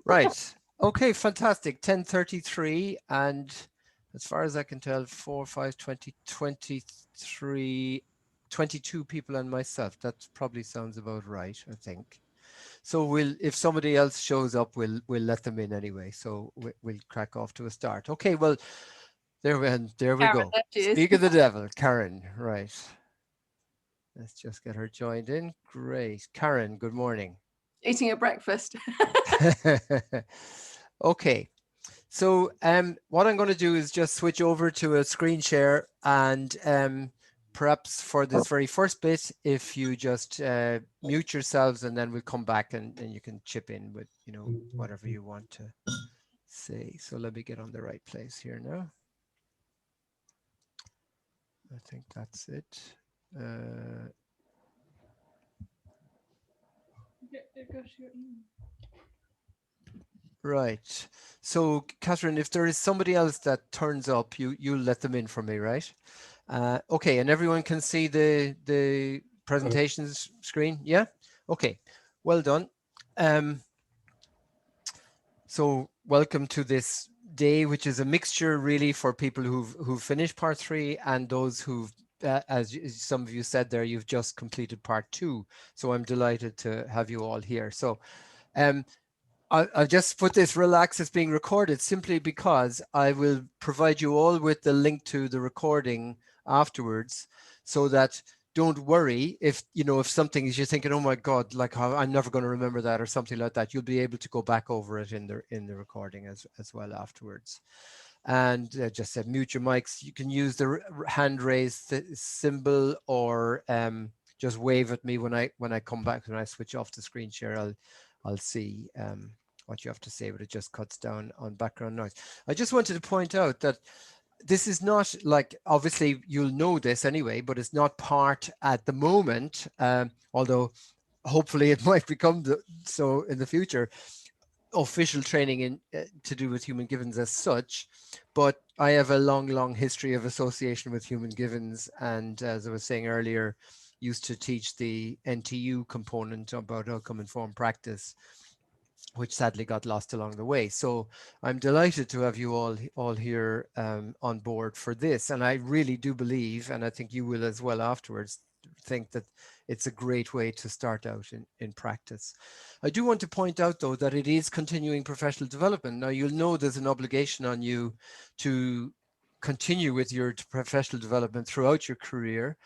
Right. Okay, fantastic. 10:33, and as far as I can tell, 4, 5, 20, 23, 22 people and myself. That probably sounds about right, I think. So if somebody else shows up, we'll let them in anyway. So we'll crack off to a start. Okay, well, there we Karen, go. there she is. Speak of the devil, Karen. Right. Let's just get her joined in. Great. Karen, good morning. Eating a breakfast. Okay. So what I'm going to do is just switch over to a screen share, and perhaps for this very first bit, if you just mute yourselves, and then we'll come back and you can chip in with, whatever you want to say. So let me get on the right place here now. I think that's it. Right. So, Catherine, if there is somebody else that turns up, you'll let them in for me, right? Okay, and everyone can see the presentations screen, yeah? Okay, well done. So welcome to this day, which is a mixture really for people who've finished part 3 and those who've, as some of you said there, you've just completed part 2. So I'm delighted to have you all here. So I'll just put this relax as being recorded simply because I will provide you all with the link to the recording afterwards, so that don't worry if something is you're thinking, oh my God, like how I'm never going to remember that or something like that. You'll be able to go back over it in the recording as well afterwards. And just said mute your mics. You can use the hand raised symbol, or just wave at me when I come back. When I switch off the screen share, I'll see what you have to say, but it just cuts down on background noise. I just wanted to point out that this is not like, obviously you'll know this anyway, but it's not part at the moment, although hopefully it might become so in the future, official training in to do with human givens as such. But I have a long history of association with human givens, and as I was saying earlier, used to teach the NTU component about outcome informed practice, which sadly got lost along the way. So I'm delighted to have you all here on board for this. And I really do believe, and I think you will as well afterwards, think that it's a great way to start out in practice. I do want to point out, though, that it is continuing professional development. Now, you'll know there's an obligation on you to continue with your professional development throughout your career.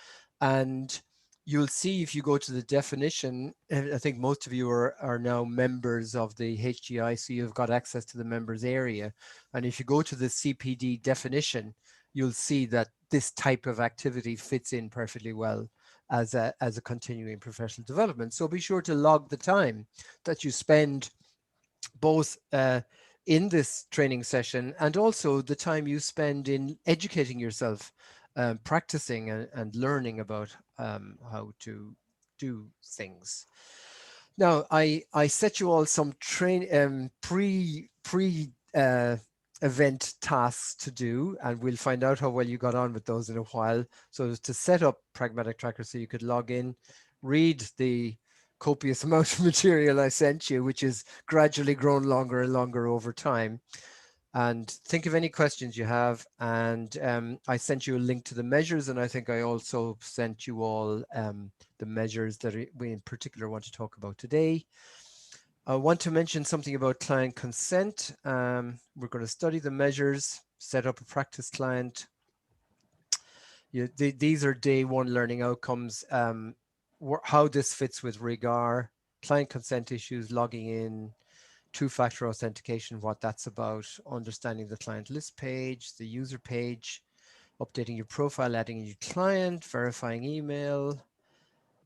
And you'll see if you go to the definition, I think most of you are now members of the HGI, so you've got access to the members area. And if you go to the CPD definition, you'll see that this type of activity fits in perfectly well as a continuing professional development. So be sure to log the time that you spend both in this training session and also the time you spend in educating yourself, practicing and learning about how to do things. Now, I set you all some pre event tasks to do, and we'll find out how well you got on with those in a while. So to set up Pragmatic Tracker so you could log in, read the copious amount of material I sent you, which is gradually grown longer and longer over time, and think of any questions you have. And I sent you a link to the measures, and I think I also sent you all the measures that we in particular want to talk about today. I want to mention something about client consent. We're going to study the measures, set up a practice client. These are day 1 learning outcomes. How this fits with RIGAR, client consent issues, logging in, 2-factor authentication, what that's about, understanding the client list page, the user page, updating your profile, adding a new client, verifying email,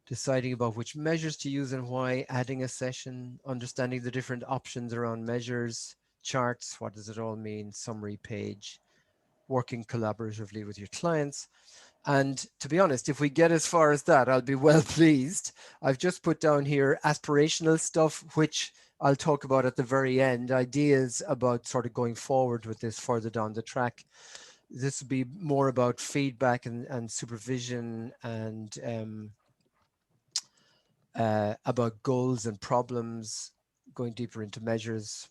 deciding about which measures to use and why, adding a session, understanding the different options around measures, charts, what does it all mean, summary page, working collaboratively with your clients. And to be honest, if we get as far as that, I'll be well pleased. I've just put down here aspirational stuff, which I'll talk about at the very end, ideas about sort of going forward with this further down the track. This will be more about feedback and supervision, and about goals and problems, going deeper into measures,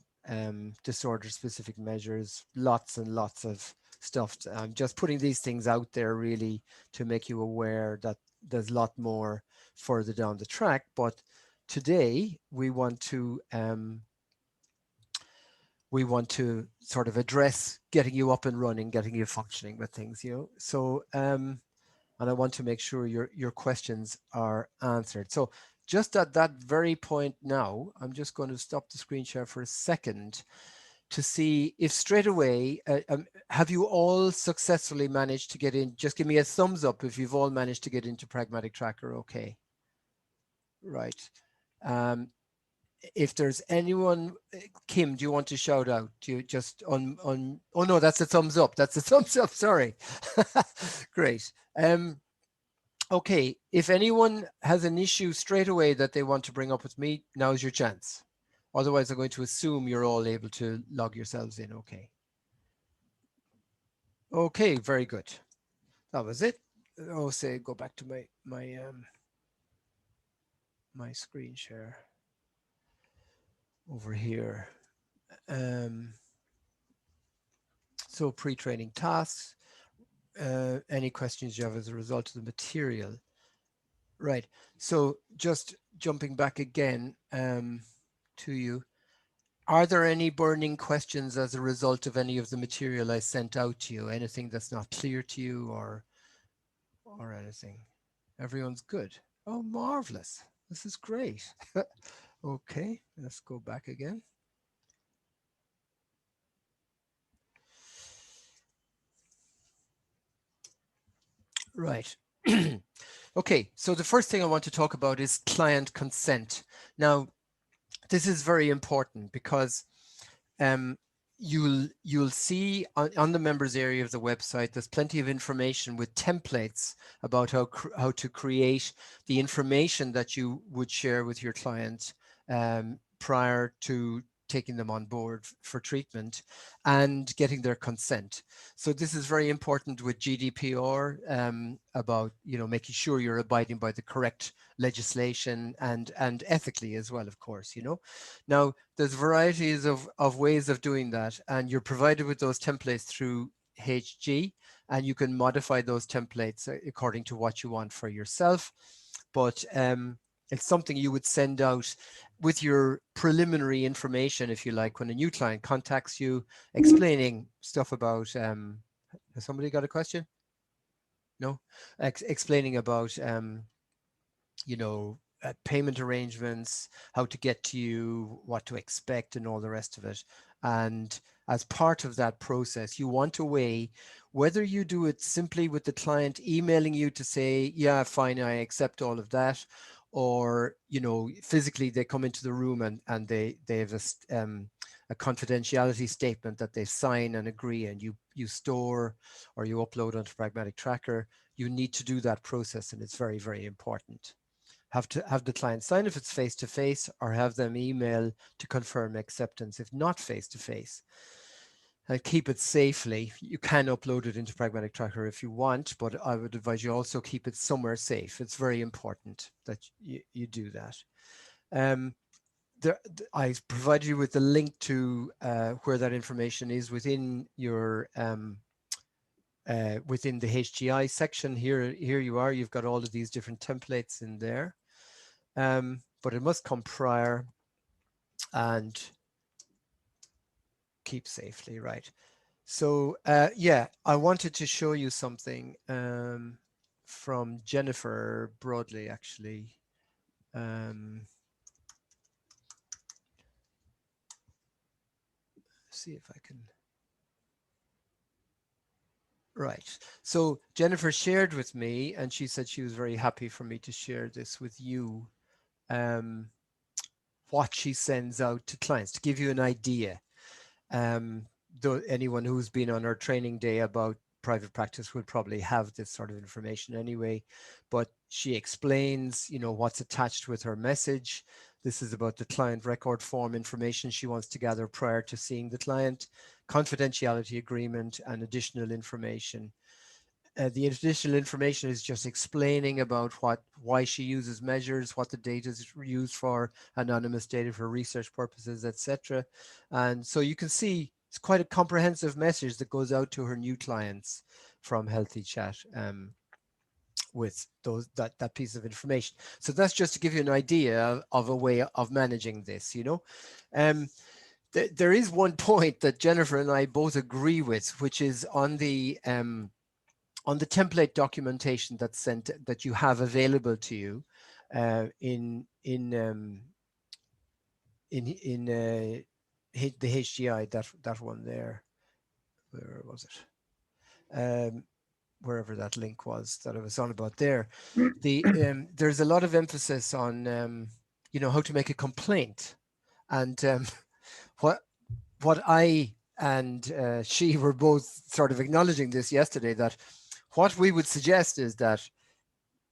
disorder-specific measures, lots and lots of stuff. I'm just putting these things out there really to make you aware that there's a lot more further down the track. But today we want to sort of address getting you up and running, getting you functioning with things, So, and I want to make sure your questions are answered. So just at that very point now, I'm just going to stop the screen share for a second to see if straight away, have you all successfully managed to get in? Just give me a thumbs up if you've all managed to get into Pragmatic Tracker. Okay, right. Um, if there's anyone, Kim, do you want to shout out? Do you just oh no, that's a thumbs up. That's a thumbs up, sorry. Great. Okay, if anyone has an issue straight away that they want to bring up with me, now's your chance. Otherwise, I'm going to assume you're all able to log yourselves in. Okay. Okay, very good. That was it. Oh, say go back to my screen share over here. So pre-training tasks. Any questions you have as a result of the material? Right. So just jumping back again to you. Are there any burning questions as a result of any of the material I sent out to you? Anything that's not clear to you or anything? Everyone's good. Oh, marvelous. This is great. Okay, let's go back again. Right. Okay, so the first thing I want to talk about is client consent. Now, this is very important because you'll see on the members area of the website, there's plenty of information with templates about how to create the information that you would share with your client prior to taking them on board for treatment and getting their consent. So this is very important with GDPR about making sure you're abiding by the correct legislation and ethically as well, of course. Now there's varieties of ways of doing that, and you're provided with those templates through HG, and you can modify those templates according to what you want for yourself. But it's something you would send out with your preliminary information, if you like, when a new client contacts you, explaining stuff about, has somebody got a question? No? Explaining about, payment arrangements, how to get to you, what to expect, and all the rest of it. And as part of that process, you want a way, whether you do it simply with the client emailing you to say, yeah, fine, I accept all of that, or, physically they come into the room and they have a confidentiality statement that they sign and agree, and you store or you upload onto Pragmatic Tracker. You need to do that process, and it's very, very important. Have to have the client sign if it's face-to-face, or have them email to confirm acceptance if not face-to-face. Keep it safely. You can upload it into Pragmatic Tracker if you want, but I would advise you also keep it somewhere safe. It's very important that you do that. I provided you with the link to where that information is within your within the HGI section. Here you are. You've got all of these different templates in there. But it must come prior and keep safely, right? So yeah, I wanted to show you something from Jennifer Broadley, actually. See if I can. Right. So Jennifer shared with me, and she said she was very happy for me to share this with you. What she sends out to clients to give you an idea. Though anyone who's been on our training day about private practice will probably have this sort of information anyway, but she explains, what's attached with her message. This is about the client record form information she wants to gather prior to seeing the client, confidentiality agreement, and additional information. The additional information is just explaining about why she uses measures, what the data is used for, anonymous data for research purposes, etc. And so you can see it's quite a comprehensive message that goes out to her new clients from Healthy Chat. With that piece of information. So that's just to give you an idea of a way of managing this, you know. There is one point that Jennifer and I both agree with, which is on the template documentation that's sent, that you have available to you in the HGI, that one there. Where was it? Wherever that link was that I was on about there. There's a lot of emphasis on how to make a complaint, and what I and she were both sort of acknowledging this yesterday, that what we would suggest is that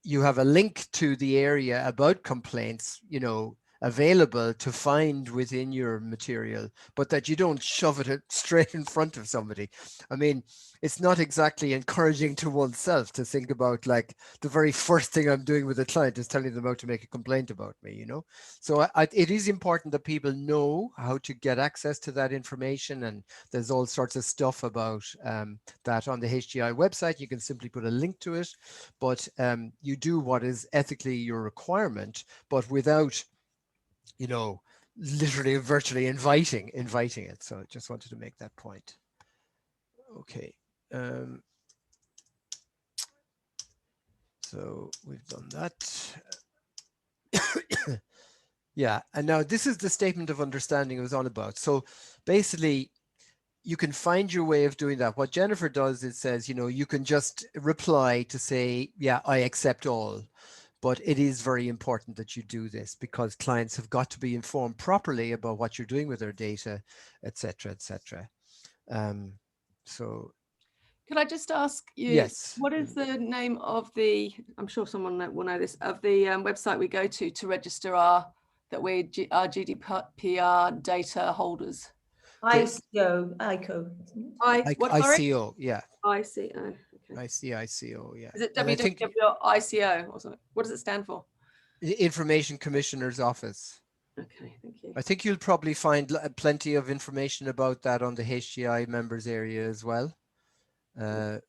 you have a link to the area about complaints, available to find within your material, but that you don't shove it straight in front of somebody. I mean, it's not exactly encouraging to oneself to think about, like, the very first thing I'm doing with a client is telling them how to make a complaint about me, So it is important that people know how to get access to that information, and there's all sorts of stuff about that on the HGI website. You can simply put a link to it, but you do what is ethically your requirement, but without, literally virtually inviting it. So I just wanted to make that point. Okay. So we've done that. Yeah, and now this is the statement of understanding it was all about. So basically, you can find your way of doing that. What Jennifer does is says, you can just reply to say, yeah, I accept all. But it is very important that you do this, because clients have got to be informed properly about what you're doing with their data, etc., etc. So Could I just ask you, yes. what is the name of the, I'm sure someone will know this, of the website we go to register our GDPR data holders? ICO, What, sorry? ICO, yeah. ICO. Okay. ICO, yeah. Is it And I think www.ico or something? What does it stand for? the Information Commissioner's Office. Okay, thank you. I think you'll probably find plenty of information about that on the HGI members area as well,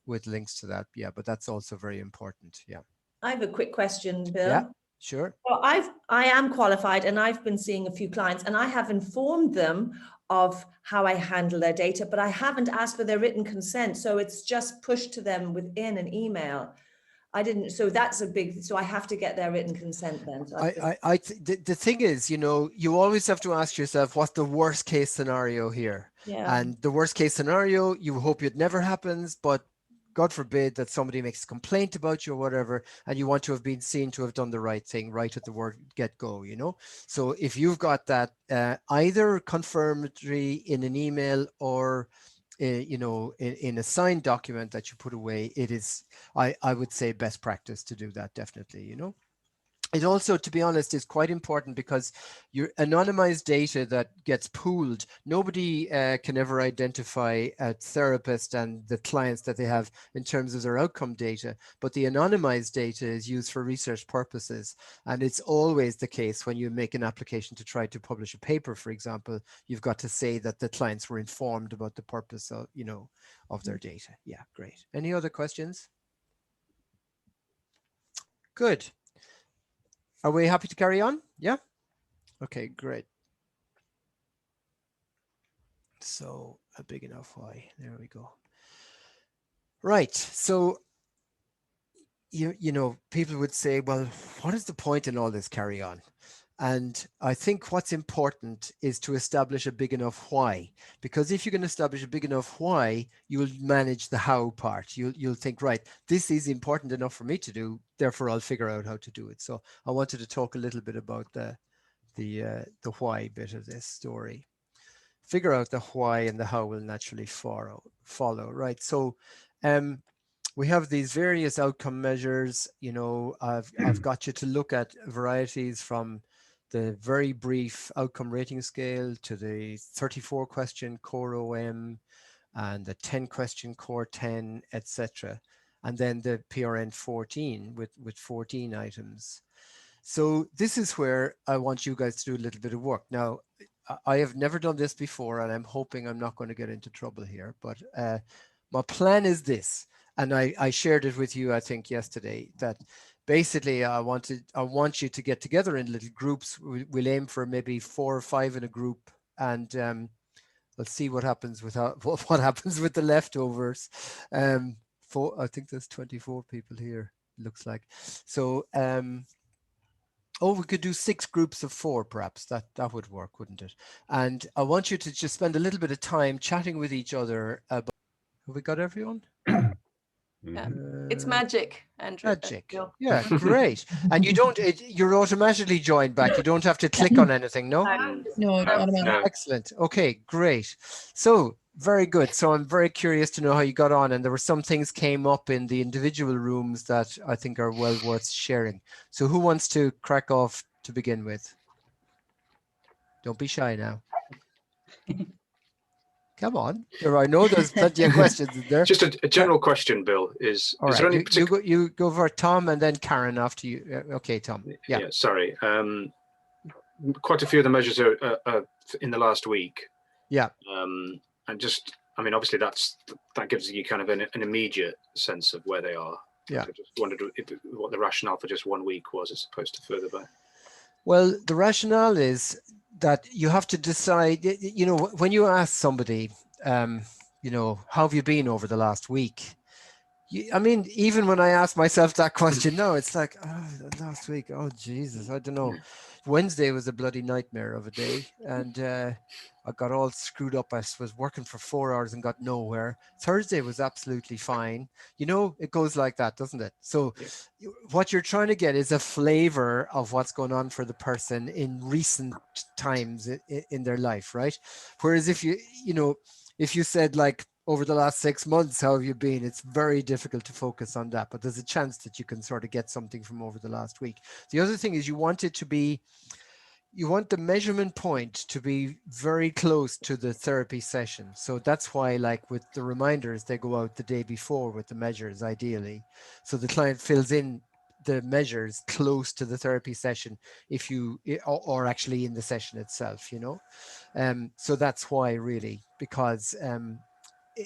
with links to that. Yeah, but that's also very important. Yeah. I have a quick question, Bill. Yeah, sure. Well, I am qualified, and I've been seeing a few clients, and I have informed them of how I handle their data, but I haven't asked for their written consent. So it's just pushed to them within an email. So that's a big, so I have to get their written consent then. So the thing is, you always have to ask yourself, what's the worst case scenario here? Yeah. And the worst case scenario, you hope it never happens, but God forbid that somebody makes a complaint about you or whatever, and you want to have been seen to have done the right thing right at the word get-go, So if you've got that either confirmatory in an email or in a signed document that you put away, it is, I would say, best practice to do that, definitely. It also, to be honest, is quite important, because your anonymized data that gets pooled, nobody can ever identify a therapist and the clients that they have in terms of their outcome data, but the anonymized data is used for research purposes. And it's always the case when you make an application to try to publish a paper, for example, you've got to say that the clients were informed about the purpose of, of their data. Yeah, great. Any other questions? Good. Are we happy to carry on? Yeah? Okay, great. So a big enough Y. There we go. Right. So, people would say, well, what is the point in all this carry on? And I think what's important is to establish a big enough why, because if you can establish a big enough why, you'll manage the how part. You'll think, right, this is important enough for me to do, therefore I'll figure out how to do it. So I wanted to talk a little bit about the why bit of this story. Figure out the why, and the how will naturally follow, right? So we have these various outcome measures. I've got you to look at varieties from the very brief outcome rating scale to the 34 question core OM and the 10 question core 10, etc. and then the PRN 14 with 14 items. So this is where I want you guys to do a little bit of work. Now, I have never done this before, and I'm hoping I'm not going to get into trouble here, but my plan is this, and I shared it with you, I think, yesterday, that basically I want you to get together in little groups. We'll aim for maybe 4 or 5 in a group, and let's see what happens with what happens with the leftovers. I think there's 24 people here, looks like. So oh, we could do 6 groups of 4, perhaps. That would work, wouldn't it? And I want you to just spend a little bit of time chatting with each other about. Have we got everyone? Yeah. It's magic, Andrew. Magic. Yeah, great. And you don't, you're automatically joined back. You don't have to click on anything, no? No, automatic. No. Excellent. Okay, great. So very good. So I'm very curious to know how you got on, and there were some things came up in the individual rooms that I think are well worth sharing. So who wants to crack off to begin with? Don't be shy now. Come on. I know there's plenty of questions in there. Just a general question, Bill, is All there right, any particular... you go for Tom and then Karen after you. Okay, Tom. Yeah. Yeah, sorry. Quite a few of the measures are in the last week. Yeah. And just, I mean, obviously that gives you kind of an immediate sense of where they are. Yeah. I just wondered what the rationale for just 1 week was as opposed to further back. Well, the rationale is that you have to decide, you know, when you ask somebody, you know, how have you been over the last week? I mean, even when I ask myself that question, no, it's like, oh, last week, oh, Jesus, I don't know. Wednesday was a bloody nightmare of a day. And I got all screwed up. I was working for 4 hours and got nowhere. Thursday was absolutely fine. You know, it goes like that, doesn't it? So what you're trying to get is a flavor of what's going on for the person in recent times in their life, right? Whereas if if you said like, over the last 6 months, how have you been? It's very difficult to focus on that, but there's a chance that you can sort of get something from over the last week. The other thing is you want the measurement point to be very close to the therapy session. So that's why, like with the reminders, they go out the day before with the measures, ideally. So the client fills in the measures close to the therapy session or actually in the session itself, you know. So that's why, really, because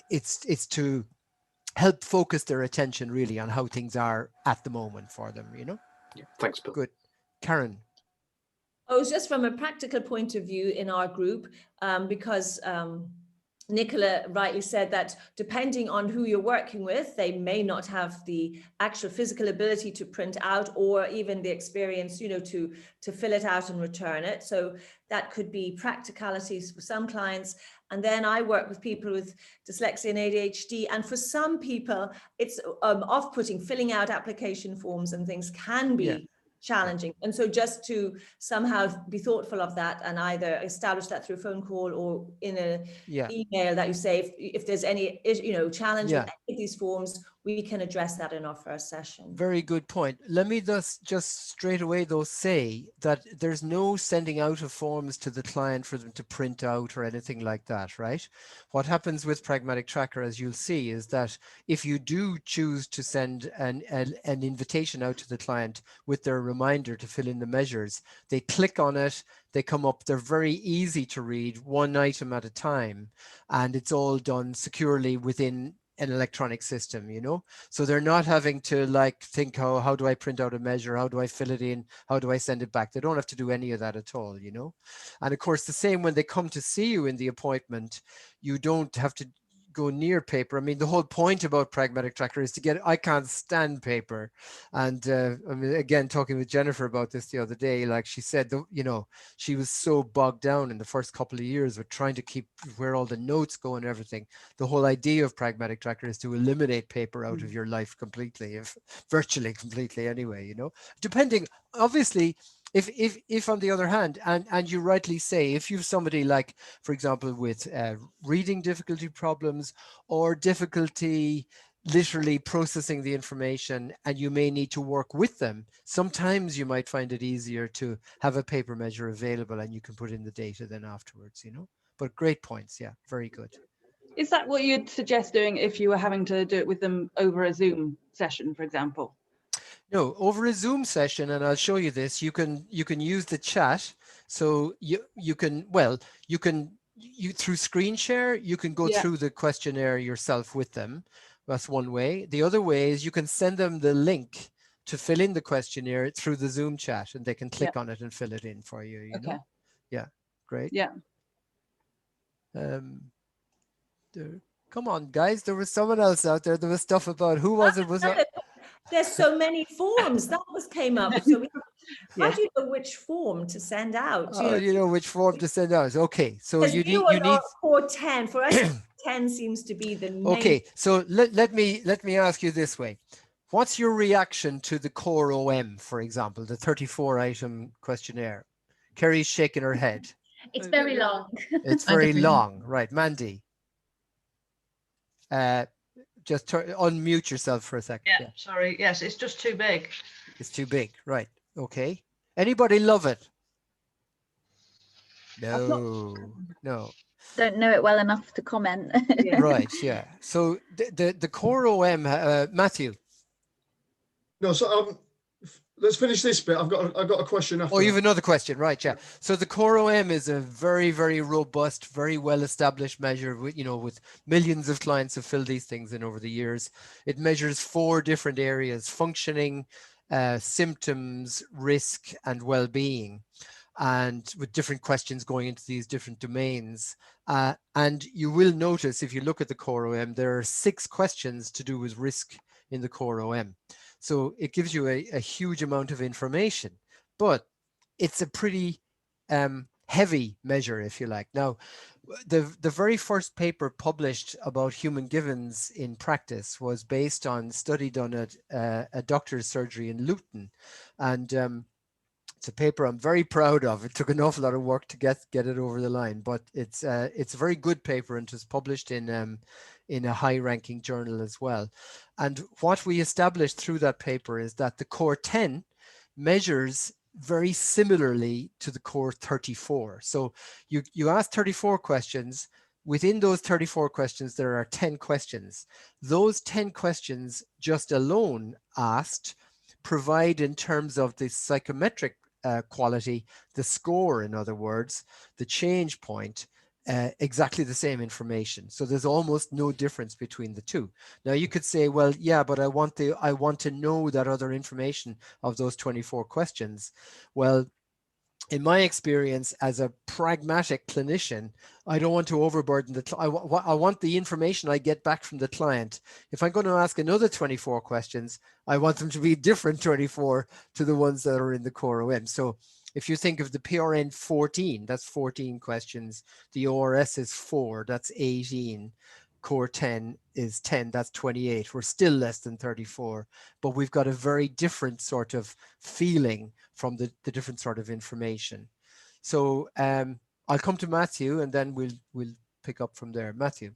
it's to help focus their attention really on how things are at the moment for them, you know. Yeah, thanks, Bill. Good. Karen. Oh, it's just from a practical point of view in our group, because Nicola rightly said that depending on who you're working with, they may not have the actual physical ability to print out or even the experience, you know, to fill it out and return it. So that could be practicalities for some clients. And then I work with people with dyslexia and ADHD. And for some people, it's off-putting. Filling out application forms and things can be challenging. And so just to somehow be thoughtful of that and either establish that through a phone call or in an email that you say, if there's any, you know, challenge with any of these forms, we can address that in our first session. Very good point. Let me just straight away though say that there's no sending out of forms to the client for them to print out or anything like that, right? What happens with Pragmatic Tracker, as you'll see, is that if you do choose to send an invitation out to the client with their reminder to fill in the measures, they click on it, they come up, they're very easy to read, one item at a time, and it's all done securely within an electronic system, you know, so they're not having to like think, how do I print out a measure, how do I fill it in, how do I send it back? They don't have to do any of that at all, you know. And of course the same when they come to see you in the appointment, you don't have to go near paper. I mean, the whole point about Pragmatic Tracker is to get, I can't stand paper. And I mean, again, talking with Jennifer about this the other day, like she said, you know, she was so bogged down in the first couple of years with trying to keep where all the notes go and everything. The whole idea of Pragmatic Tracker is to eliminate paper out of your life completely, if virtually completely anyway, you know, depending, obviously, if on the other hand, and you rightly say, if you've somebody like, for example, with reading difficulty problems or difficulty literally processing the information, and you may need to work with them, sometimes you might find it easier to have a paper measure available and you can put in the data then afterwards, you know. But great points. Yeah, very good. Is that what you'd suggest doing if you were having to do it with them over a Zoom session, for example? No, over a Zoom session, and I'll show you this, you can use the chat. So you can, well, you can, through screen share, you can go Yeah. through the questionnaire yourself with them. That's one way. The other way is you can send them the link to fill in the questionnaire through the Zoom chat, and they can click on it and fill it in for you, you know? Yeah, great. Yeah. Come on, guys, there was someone else out there. There was stuff about, who was it? Was it? There's so many forms that came up. So how do you know which form to send out? Oh, you know which form to send out. Okay, so you need core 10. For us, 10 seems to be the main. Okay, so let me ask you this way. What's your reaction to the core OM, for example, the 34 item questionnaire? Kerry's shaking her head. It's very long. It's very long, right? Mandy, just unmute yourself for a second. Yeah, sorry. Yes, it's just too big. It's too big, right? Okay. Anybody love it? No. Don't know it well enough to comment. Right, yeah. So the core OM, Matthew. No, so let's finish this bit. I've got a question after. Oh, you have another question, right? Yeah. So the core OM is a very, very robust, very well established measure. With millions of clients have filled these things in over the years. It measures 4 different areas: functioning, symptoms, risk, and well-being, and with different questions going into these different domains. And you will notice, if you look at the core OM, there are 6 questions to do with risk in the core OM. So it gives you a huge amount of information, but it's a pretty heavy measure, if you like. Now, the very first paper published about human givens in practice was based on a study done at a doctor's surgery in Luton. And it's a paper I'm very proud of. It took an awful lot of work to get it over the line, but it's a very good paper, and it was published in a high-ranking journal as well. And what we established through that paper is that the core 10 measures very similarly to the core 34. So you ask 34 questions. Within those 34 questions, there are 10 questions. Those 10 questions just alone asked provide, in terms of the psychometric quality, the score, in other words, the change point, exactly the same information. So there's almost no difference between the two. Now you could say, well, yeah, but I want to know that other information of those 24 questions. Well, in my experience as a pragmatic clinician, I don't want to overburden the I want the information I get back from the client. If I'm going to ask another 24 questions, I want them to be different 24 to the ones that are in the core OM. So if you think of the PRN 14, that's 14 questions. The ORS is 4, that's 18. Core 10 is 10, that's 28. We're still less than 34, but we've got a very different sort of feeling from the different sort of information. So I'll come to Matthew, and then we'll pick up from there. Matthew.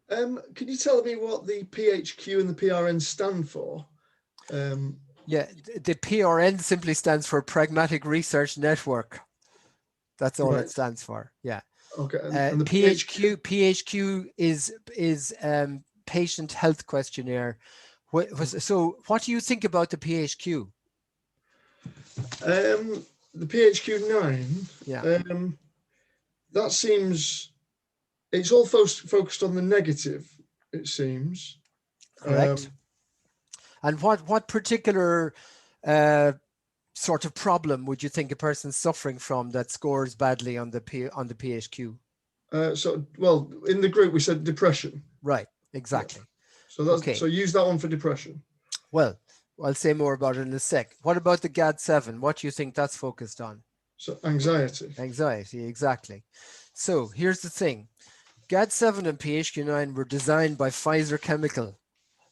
Can you tell me what the PHQ and the PRN stand for? Yeah, the PRN simply stands for Pragmatic Research Network. That's all it stands for. Yeah. Okay. And the PHQ is Patient Health Questionnaire. So what do you think about the PHQ? The PHQ-9. Yeah. That seems, it's all focused on the negative, it seems. Correct. And what particular sort of problem would you think a person's suffering from that scores badly on the PHQ? Well, in the group we said depression. Right, exactly. So that's okay. So use that one for depression. Well, I'll say more about it in a sec. What about the GAD-7? What do you think that's focused on? So anxiety. Anxiety, exactly. So here's the thing. GAD-7 and PHQ-9 were designed by Pfizer Chemical.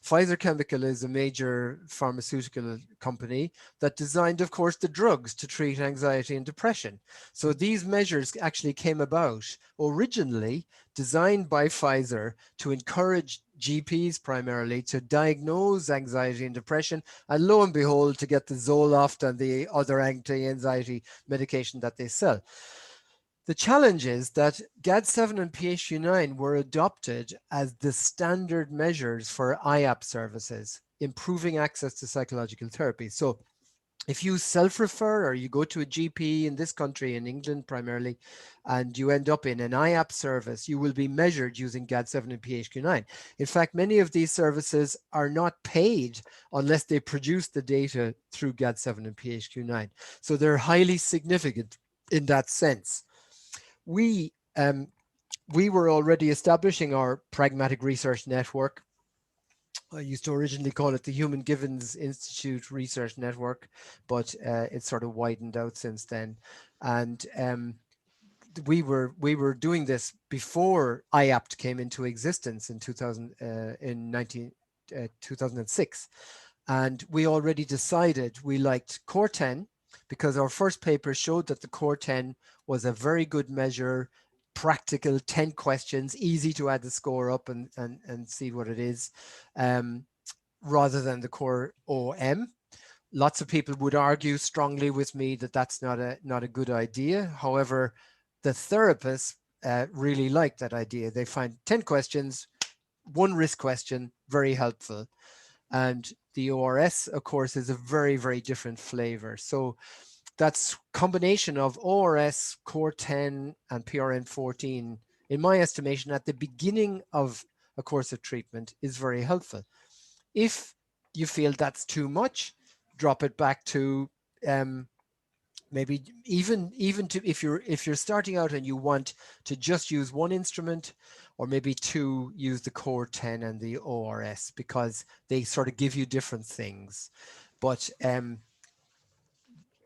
Pfizer Chemical is a major pharmaceutical company that designed, of course, the drugs to treat anxiety and depression. So these measures actually came about originally designed by Pfizer to encourage GPs primarily to diagnose anxiety and depression, and lo and behold, to get the Zoloft and the other anti-anxiety medication that they sell. The challenge is that GAD7 and PHQ-9 were adopted as the standard measures for IAP services, improving access to psychological therapy. So if you self-refer or you go to a GP in this country, in England primarily, and you end up in an IAP service, you will be measured using GAD7 and PHQ-9. In fact, many of these services are not paid unless they produce the data through GAD7 and PHQ-9. So they're highly significant in that sense. We were already establishing our pragmatic research network. I used to originally call it the Human Givens Institute Research Network, but it's sort of widened out since then. And we were doing this before IAPT came into existence in 2006. And we already decided we liked Core 10 because our first paper showed that the Core 10 was a very good measure, practical, 10 questions, easy to add the score up and see what it is, rather than the Core OM. Lots of people would argue strongly with me that that's not a good idea. However, the therapists really like that idea. They find 10 questions, one risk question, very helpful. And the ORS, of course, is a very, very different flavor. So that's combination of ORS, Core 10, and PRN 14, in my estimation, at the beginning of a course of treatment is very helpful. If you feel that's too much, drop it back to maybe even to if you're starting out and you want to just use one instrument, or maybe two, use the Core 10 and the ORS, because they sort of give you different things. But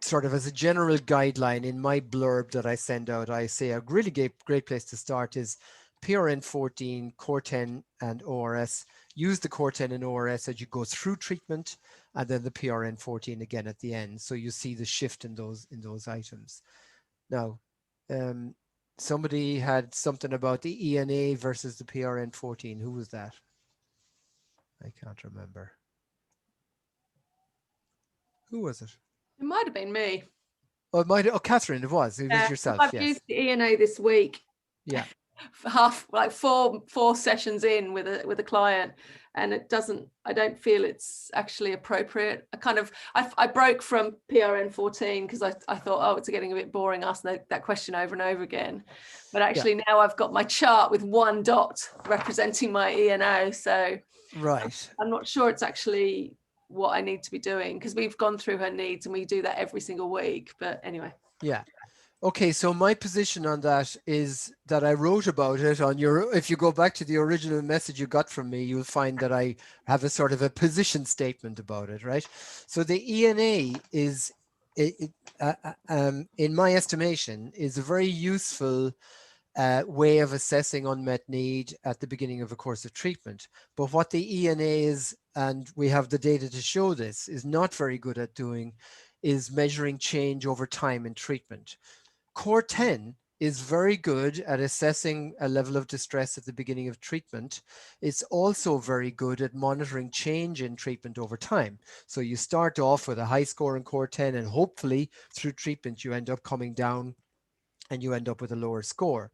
sort of as a general guideline, in my blurb that I send out, I say a really great place to start is PRN 14, Core 10 and ORS. Use the Core 10 and ORS as you go through treatment, and then the PRN 14 again at the end. So you see the shift in those items. Now, somebody had something about the ENA versus the PRN 14. Who was that? I can't remember. Who was it? It might have been me. Oh, Catherine, it was yourself. I've yes. used the ENA this week. Yeah. Four sessions in with a client, and I don't feel it's actually appropriate. I broke from PRN 14 because I thought, oh, it's getting a bit boring asking that question over and over again. But actually now I've got my chart with one dot representing my ENO. So right. I'm not sure it's actually what I need to be doing, because we've gone through her needs and we do that every single week. But anyway. Yeah. Okay, so my position on that is that I wrote about it on if you go back to the original message you got from me, you'll find that I have a sort of a position statement about it, right? So the ENA is, in my estimation, is a very useful way of assessing unmet need at the beginning of a course of treatment. But what the ENA is, and we have the data to show this, is not very good at doing, is measuring change over time in treatment. Core 10 is very good at assessing a level of distress at the beginning of treatment. It's also very good at monitoring change in treatment over time. So you start off with a high score in Core 10, and hopefully through treatment you end up coming down and you end up with a lower score.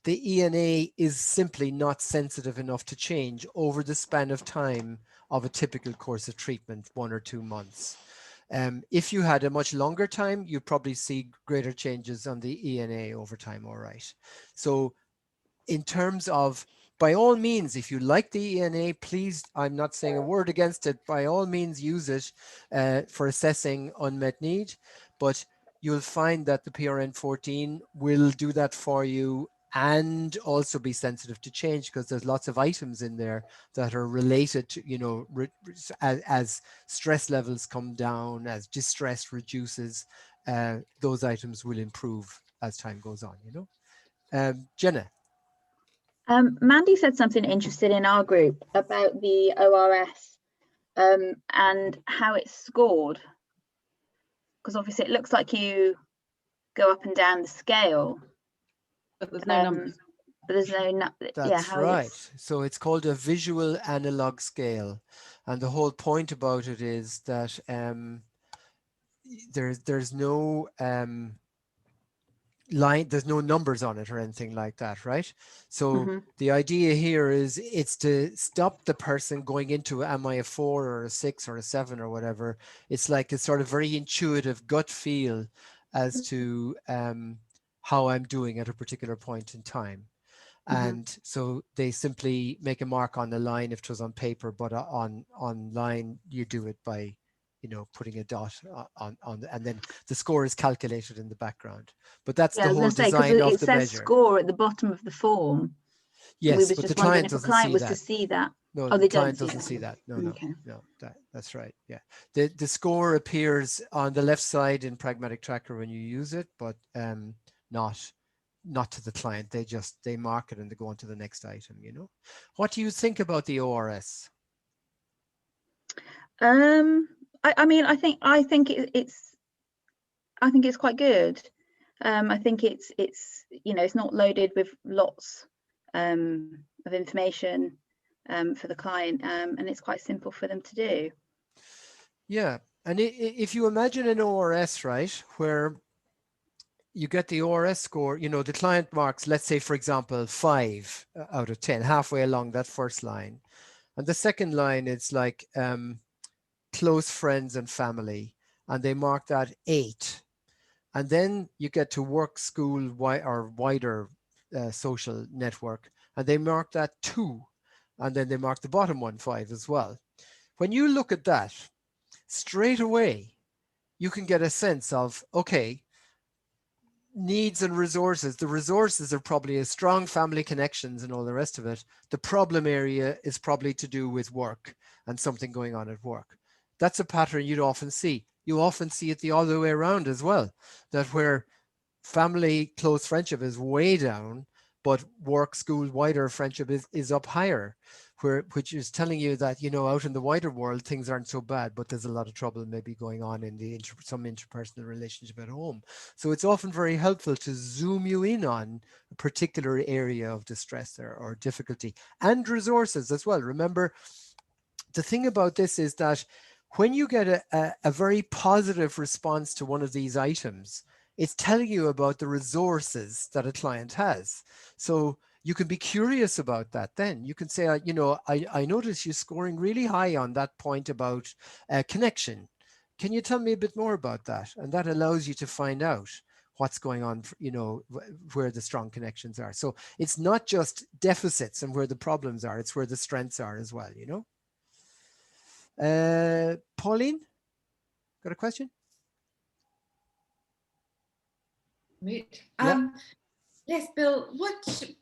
The ENA is simply not sensitive enough to change over the span of time of a typical course of treatment, 1 or 2 months. If you had a much longer time, you'd probably see greater changes on the ENA over time, all right. So in terms of, by all means, if you like the ENA, please, I'm not saying a word against it, by all means use it for assessing unmet need, but you'll find that the PRN 14 will do that for you and also be sensitive to change, because there's lots of items in there that are related to, as stress levels come down, as distress reduces, those items will improve as time goes on, Jenna. Mandy said something interesting in our group about the ORS and how it's scored, because obviously it looks like you go up and down the scale, but there's no numbers. But there's no. That's right. So it's called a visual analog scale, and the whole point about it is that there's no line, there's no numbers on it or anything like that, right? So Mm-hmm. the idea here is it's to stop the person going into, am I a 4 or a 6 or a 7 or whatever. It's like a sort of very intuitive gut feel as to how I'm doing at a particular point in time. And so they simply make a mark on the line if it was on paper, but online you do it by, you know, putting a dot on and then the score is calculated in the background. But that's Yeah, the I was whole going to say, because design of it the says measure. score at the bottom of the form. And we Yes, was but the just wondering client if a doesn't client see was to that. see that. No, Oh, the they don't client see doesn't that. see that. No, Okay. no, that's right. Yeah. The score appears on the left side in Pragmatic Tracker when you use it, but not to the client. They mark it and they go on to the next item, you know. What do you think about the ORS? I mean, I think it's quite good. I think it's you know, it's not loaded with lots of information for the client, and it's quite simple for them to do. Yeah, and if you imagine an ORS, right, where you get the ORS score, you know, the client marks, let's say, for example, 5 out of 10, halfway along that first line. And the second line, it's like close friends and family, and they mark that 8. And then you get to work, school, or wider social network, and they mark that 2. And then they mark the bottom one 5 as well. When you look at that, straight away, you can get a sense of, okay, needs and resources. The resources are probably a strong family connections and all the rest of it. The problem area is probably to do with work and something going on at work. That's a pattern you'd often see. You often see it the other way around as well, that where family close friendship is way down, but work, school, wider friendship is up higher, which is telling you that, you know, out in the wider world, things aren't so bad, but there's a lot of trouble maybe going on in the some interpersonal relationship at home. So it's often very helpful to zoom you in on a particular area of distress or difficulty, and resources as well. Remember, the thing about this is that when you get a very positive response to one of these items, it's telling you about the resources that a client has. So you can be curious about that then. You can say, you know, I notice you scoring really high on that point about connection. Can you tell me a bit more about that? And that allows you to find out what's going on, you know, where the strong connections are. So it's not just deficits and where the problems are, it's where the strengths are as well, you know. Pauline, got a question? Yeah. Yes, Bill. Which is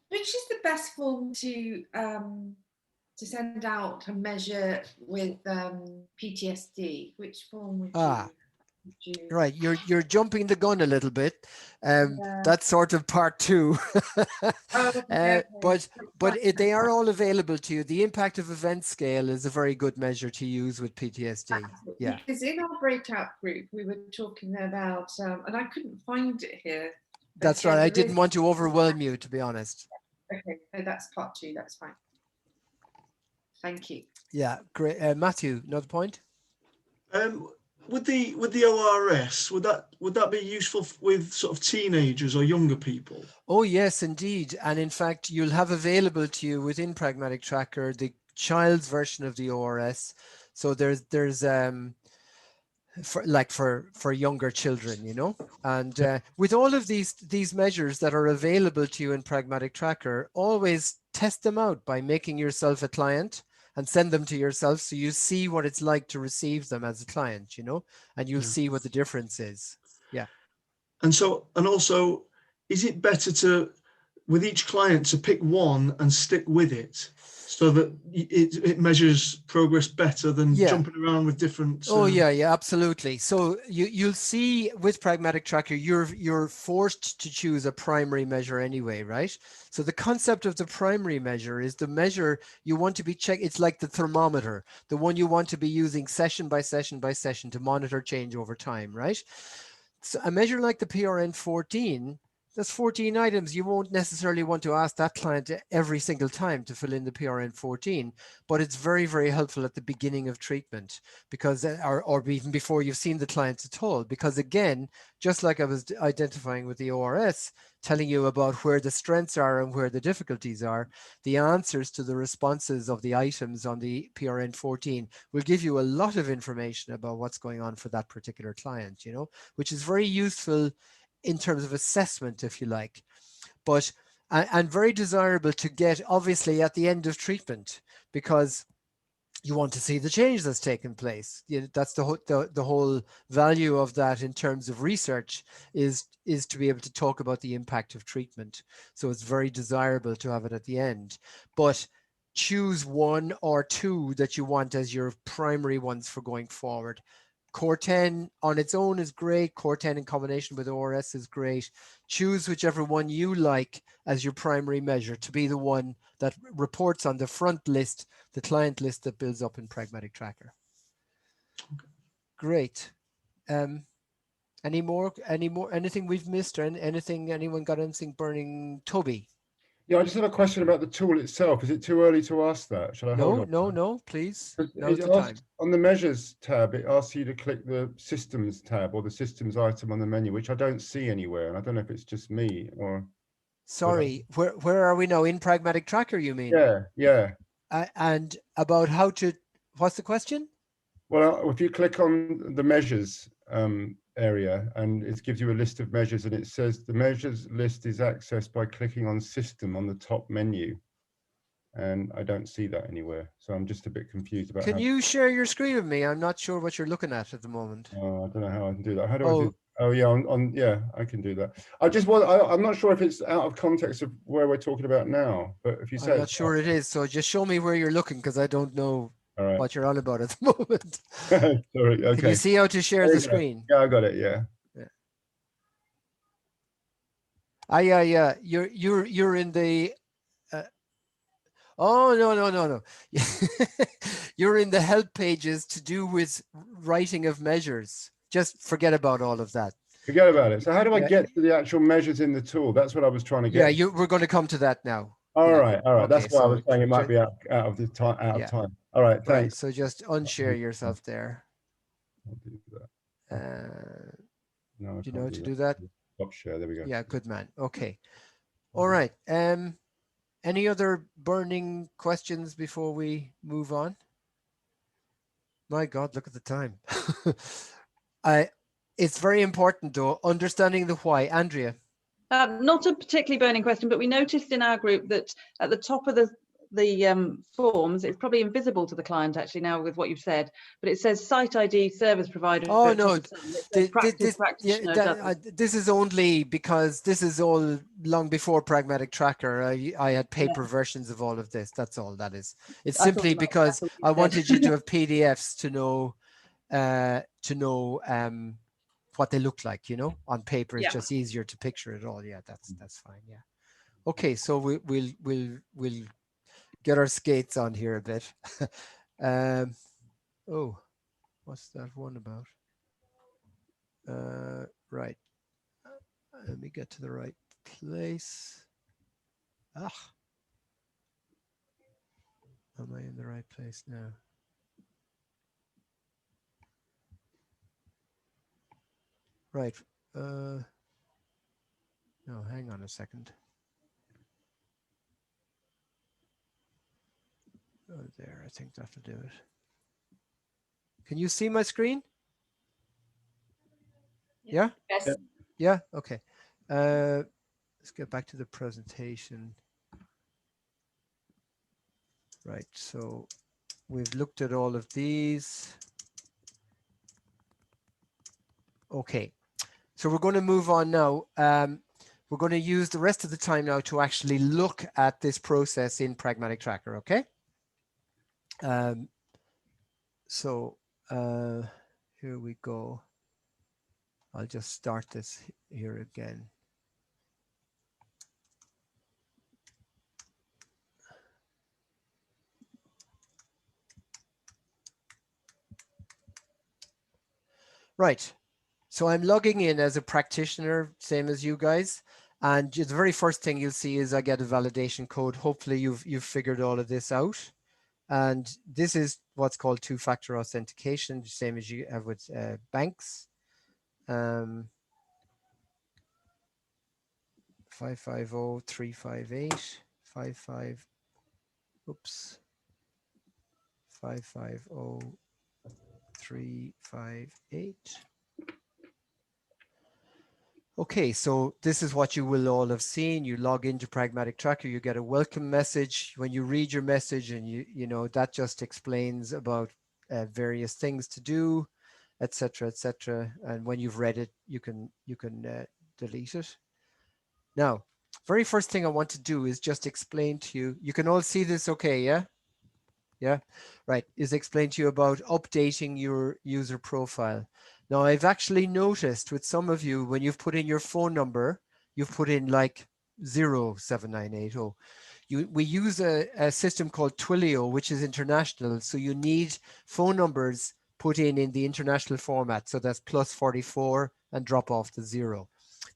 the best form to send out a measure with PTSD? Which form would you? Right, you're jumping the gun a little bit. That's sort of part 2. Okay. But they are all available to you. The impact of event scale is a very good measure to use with PTSD. Yeah. Because in our breakout group, we were talking about, and I couldn't find it here. That's right. I didn't want to overwhelm you, to be honest. Okay, so that's part 2. That's fine. Thank you. Yeah, great. Matthew, another point? With the ORS, would that be useful with sort of teenagers or younger people? Oh yes, indeed. And in fact, you'll have available to you within Pragmatic Tracker the child's version of the ORS. So there's for younger children, you know. And with all of these measures that are available to you in Pragmatic Tracker, always test them out by making yourself a client and send them to yourself, so you see what it's like to receive them as a client, you know, and you'll see what the difference is. Yeah. And also, is it better to, with each client, to pick one and stick with it, so that it measures progress better than jumping around with different? Oh yeah, absolutely. So you'll see with Pragmatic Tracker, you're forced to choose a primary measure anyway, right? So the concept of the primary measure is the measure you want to be checked. It's like the thermometer, the one you want to be using session by session by session to monitor change over time, right? So a measure like the PRN-14 That's 14 items. You won't necessarily want to ask that client every single time to fill in the PRN 14, but it's very, very helpful at the beginning of treatment because, or even before you've seen the client at all, because again, just like I was identifying with the ORS, telling you about where the strengths are and where the difficulties are, the answers to the responses of the items on the PRN 14 will give you a lot of information about what's going on for that particular client, you know, which is very useful in terms of assessment, if you like, but and very desirable to get obviously at the end of treatment, because you want to see the change that's taken place. That's the whole value of that in terms of research is to be able to talk about the impact of treatment. So it's very desirable to have it at the end, but choose one or two that you want as your primary ones for going forward. Core 10 on its own is great. Core 10 in combination with ORS is great. Choose whichever one you like as your primary measure to be the one that reports on the front list, the client list that builds up in Pragmatic Tracker. Okay. Great. Anything we've missed, or anything, anyone got anything burning? Toby? Yeah, I just have a question about the tool itself. Is it too early to ask that? Shall I hold on? No, please. Now's the time. On the measures tab, it asks you to click the systems tab or the systems item on the menu, which I don't see anywhere. And I don't know if it's just me or. Sorry, where are we now? In Pragmatic Tracker, you mean? Yeah. And about how to, what's the question? Well, if you click on the measures area, and it gives you a list of measures, and it says the measures list is accessed by clicking on system on the top menu. And I don't see that anywhere. So I'm just a bit confused about Can you share your screen with me? I'm not sure what you're looking at the moment. Oh, I don't know how I can do that. How do I do? Oh yeah, yeah, I can do that. I'm not sure if it's out of context of where we're talking about now, but if you say I'm not sure it is, so just show me where you're looking, because I don't know what you're on about at the moment. Sorry, okay. Can you see how to share the screen? Yeah, I got it, yeah. Yeah. You're in the oh no. You're in the help pages to do with writing of measures. Just forget about all of that. Forget about it. So how do I get to the actual measures in the tool? That's what I was trying to get. Yeah, we're going to come to that now. All right. Okay, that's why I was saying it might be out of time. All right, thanks. Right, so just unshare yourself there. I'll do that. No, do you know how to do that? Stop share. There we go. Yeah, good man. Okay. All right. Any other burning questions before we move on? My God, look at the time. It's very important though, understanding the why. Andrea? Not a particularly burning question, but we noticed in our group that at the top of the forms, it's probably invisible to the client actually now with what you've said, but it says site ID service provider. Oh no, this is only because this is all long before Pragmatic Tracker. I had paper versions of all of this. That's all that is. It's simply because I wanted you to have PDFs to know what they look like, you know, on paper. It's just easier to picture it all. Yeah, that's fine. Yeah. Okay, so we'll get our skates on here a bit. Oh, what's that one about? Right. Let me get to the right place. Am I in the right place now? Right. No, hang on a second. Oh, there, I think that'll do it. Can you see my screen? Yeah? Yes. Yeah, okay. Let's get back to the presentation. Right, so we've looked at all of these. Okay, so we're going to move on now. We're going to use the rest of the time now to actually look at this process in Pragmatic Tracker, okay? So here we go. I'll just start this here again. Right, so I'm logging in as a practitioner, same as you guys. And the very first thing you'll see is I get a validation code. Hopefully you've figured all of this out. And this is what's called two-factor authentication, the same as you have with banks. 550358 550358. Okay, so this is what you will all have seen. You log into Pragmatic Tracker, you get a welcome message. When you read your message, and you know that just explains about various things to do, etc., etc. And when you've read it, you can delete it. Now, very first thing I want to do is just explain to you. You can all see this, okay? Yeah. Yeah, right, is explain to you about updating your user profile. Now, I've actually noticed with some of you, when you've put in your phone number, you've put in like 07980. We use a system called Twilio, which is international. So you need phone numbers put in the international format. So that's +44 and drop off the 0.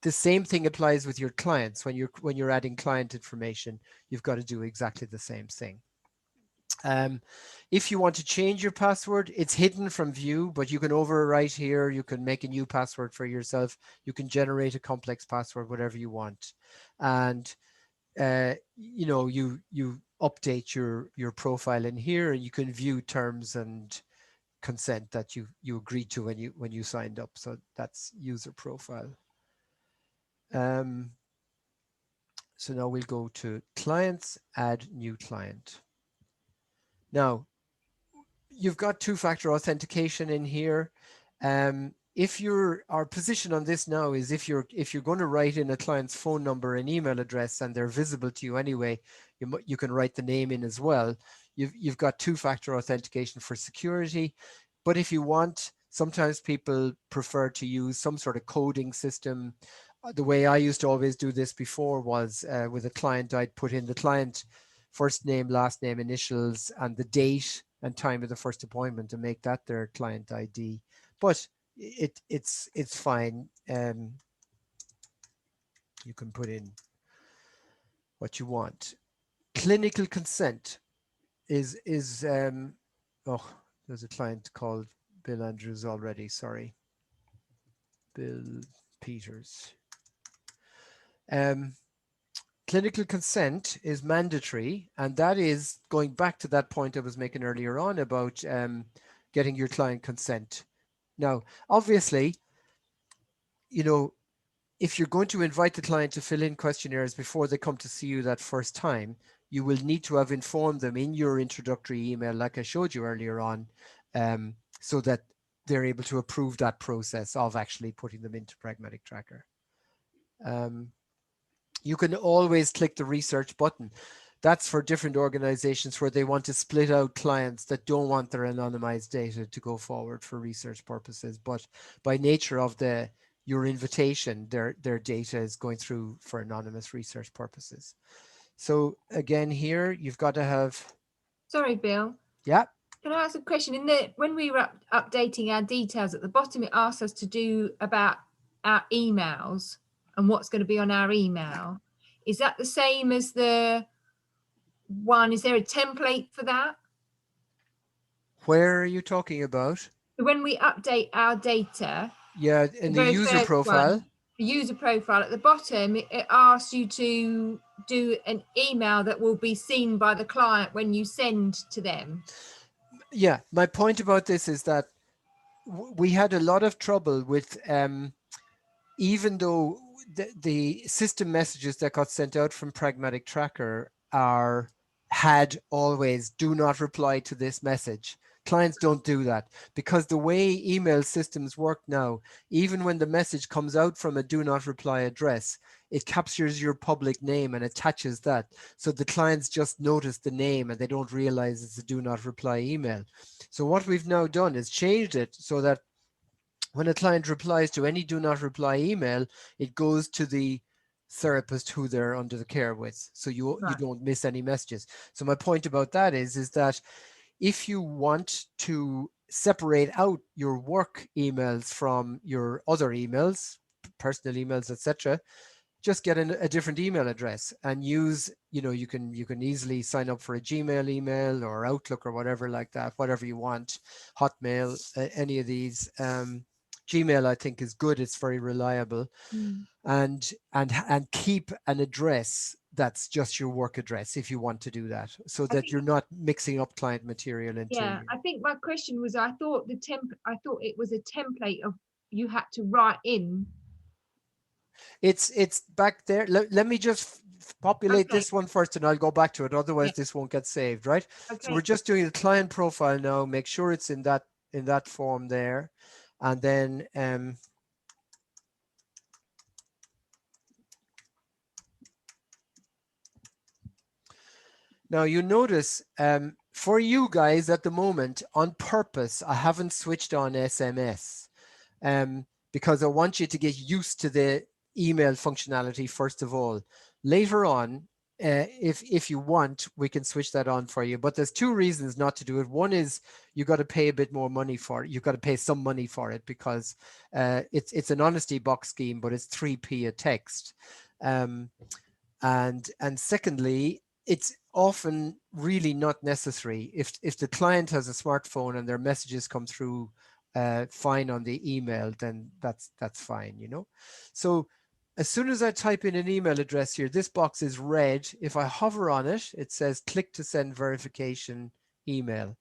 The same thing applies with your clients. When you're adding client information, you've got to do exactly the same thing. If you want to change your password, it's hidden from view, but you can overwrite here. You can make a new password for yourself. You can generate a complex password, whatever you want. And, you know, you update your profile in here, and you can view terms and consent that you agreed to when you signed up. So that's user profile. So now we'll go to clients, add new client. Now, you've got two-factor authentication in here. If our position on this now is if you're going to write in a client's phone number and email address and they're visible to you anyway, you can write the name in as well. You've got two-factor authentication for security. But if you want, sometimes people prefer to use some sort of coding system. The way I used to always do this before was with a client, I'd put in the client first name, last name, initials, and the date and time of the first appointment to make that their client ID. But it's fine. You can put in what you want. Clinical consent is oh, there's a client called Bill Andrews already. Sorry, Bill Peters. Clinical consent is mandatory, and that is going back to that point I was making earlier on about getting your client consent. Now, obviously, you know, if you're going to invite the client to fill in questionnaires before they come to see you that first time, you will need to have informed them in your introductory email, like I showed you earlier on, so that they're able to approve that process of actually putting them into Pragmatic Tracker. You can always click the research button. That's for different organizations where they want to split out clients that don't want their anonymized data to go forward for research purposes. But by nature of your invitation, their data is going through for anonymous research purposes. So again, here you've got to have. Sorry, Bill. Yeah. Can I ask a question? When we were updating our details at the bottom, it asks us to do about our emails and what's going to be on our email. Is that the same as the one? Is there a template for that? Where are you talking about? When we update our data. Yeah, in the user profile. The user profile at the bottom, it asks you to do an email that will be seen by the client when you send to them. Yeah, my point about this is that we had a lot of trouble with, even though the system messages that got sent out from Pragmatic Tracker had always do not reply to this message. Clients don't do that because the way email systems work now, even when the message comes out from a do not reply address, it captures your public name and attaches that. So the clients just notice the name and they don't realize it's a do not reply email. So what we've now done is changed it so that when a client replies to any do not reply email, it goes to the therapist who they're under the care with. So you don't miss any messages. So my point about that is that if you want to separate out your work emails from your other emails, personal emails, etc., just get a different email address and use, you know, you can easily sign up for a Gmail email or Outlook or whatever like that, whatever you want, Hotmail, any of these. Gmail, I think, is good. It's very reliable. And keep an address that's just your work address if you want to do that, so that you're not mixing up client material into. Yeah, I think my question was, I thought it was a template of you had to write in. It's back there. Let me just populate this one first and I'll go back to it. Otherwise this won't get saved, right? So we're just doing the client profile now. Make sure it's in that form there. And then now you notice for you guys at the moment, on purpose, I haven't switched on SMS because I want you to get used to the email functionality first of all. Later on, if you want, we can switch that on for you. But there's two reasons not to do it. One is you got to pay a bit more money for it. You've got to pay some money for it because it's an honesty box scheme, but it's 3p a text. And secondly, it's often really not necessary. If the client has a smartphone and their messages come through fine on the email, then that's fine, you know. So as soon as I type in an email address here, this box is red. If I hover on it, it says click to send verification email.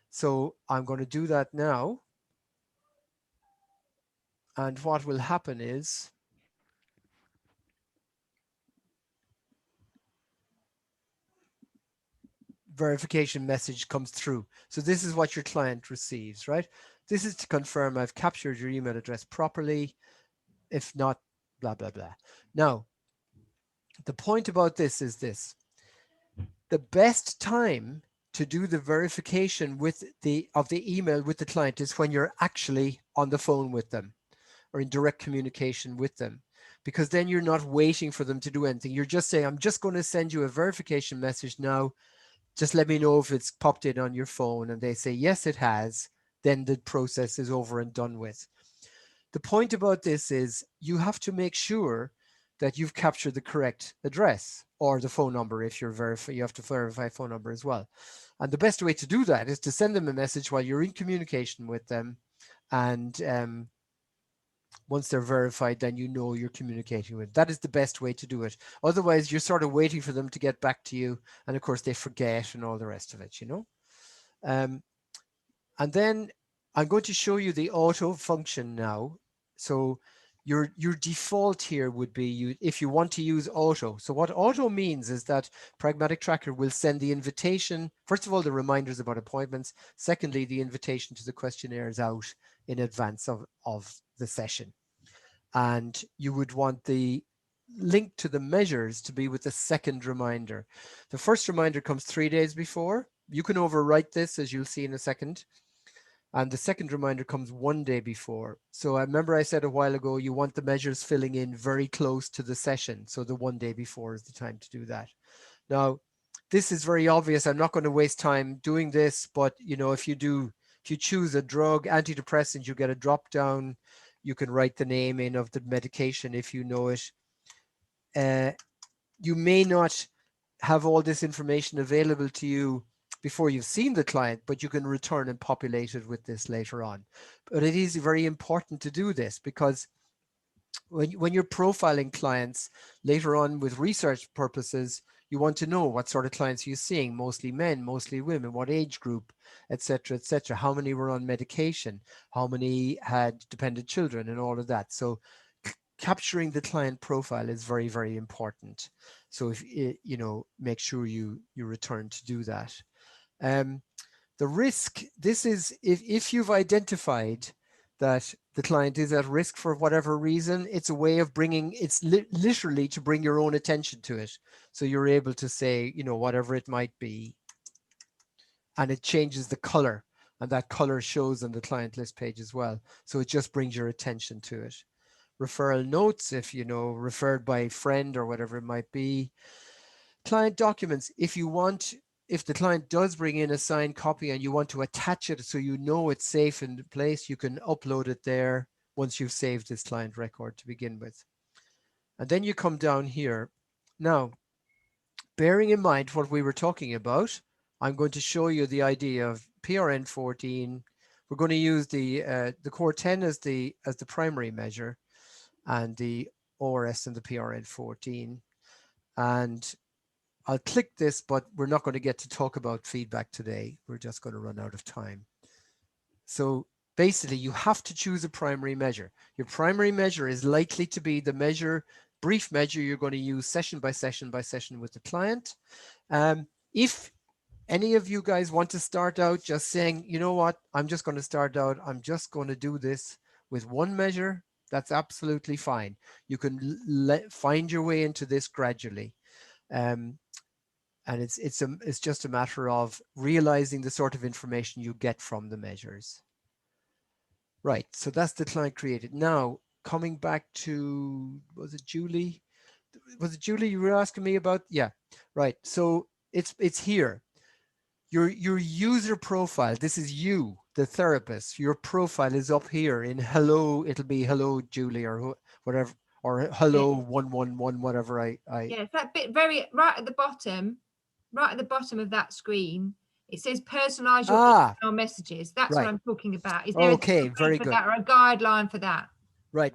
So I'm going to do that now. And what will happen is verification message comes through. So this is what your client receives, right? This is to confirm I've captured your email address properly. If not, blah, blah, blah. Now, the point about this is this. The best time to do the verification of the email with the client is when you're actually on the phone with them or in direct communication with them, because then you're not waiting for them to do anything. You're just saying, I'm just going to send you a verification message now. Just let me know if it's popped in on your phone, and they say, yes, it has. Then the process is over and done with. The point about this is you have to make sure that you've captured the correct address or the phone number. If you're you have to verify phone number as well. And the best way to do that is to send them a message while you're in communication with them. And once they're verified, then you know you're communicating with. That is the best way to do it. Otherwise, you're sort of waiting for them to get back to you. And of course, they forget and all the rest of it, you know. And then I'm going to show you the auto function now. So your default here would be if you want to use auto. So what auto means is that Pragmatic Tracker will send the invitation, first of all, the reminders about appointments. Secondly, the invitation to the questionnaires out in advance of the session. And you would want the link to the measures to be with the second reminder. The first reminder comes 3 days before. You can overwrite this, as you'll see in a second. And the second reminder comes 1 day before. So I remember I said a while ago, you want the measures filling in very close to the session. So the 1 day before is the time to do that. Now, this is very obvious. I'm not going to waste time doing this, but you know, if you choose a drug, antidepressant, you get a drop down. You can write the name in of the medication if you know it. You may not have all this information available to you before you've seen the client, but you can return and populate it with this later on. But it is very important to do this because when you're profiling clients later on with research purposes, you want to know what sort of clients you're seeing, mostly men, mostly women, what age group, etc., etc. How many were on medication, how many had dependent children, and all of that. So capturing the client profile is very, very important. So if you know, make sure you return to do that. The risk, this is if you've identified that the client is at risk for whatever reason, it's a way of bringing, it's literally to bring your own attention to it. So you're able to say, you know, whatever it might be, and it changes the color, and that color shows on the client list page as well. So it just brings your attention to it. Referral notes, if you know, referred by a friend or whatever it might be. Client documents, if the client does bring in a signed copy and you want to attach it so you know it's safe in place, you can upload it there once you've saved this client record to begin with. And then you come down here. Now, bearing in mind what we were talking about, I'm going to show you the idea of PRN 14. We're going to use the core 10 as the primary measure, and the ORS and the PRN 14. And I'll click this, but we're not going to get to talk about feedback today. We're just going to run out of time. So basically, you have to choose a primary measure. Your primary measure is likely to be the measure, brief measure you're going to use session by session by session with the client. If any of you guys want to start out just saying, you know what, I'm just going to start out, I'm just going to do this with one measure, that's absolutely fine. You can find your way into this gradually. And it's just a matter of realizing the sort of information you get from the measures. Right, so that's the client created. Now, coming back to, was it Julie? Was it Julie you were asking me about? Yeah, right. So it's here. Your user profile, this is you, the therapist. Your profile is up here in hello, it'll be hello, Julie, or whatever, or hello, 111, whatever Yeah, it's that bit very right at the bottom of that screen. It says personalize your email messages. That's what right. I'm talking about. Is there okay, a very for good. that or a guideline for that? Right,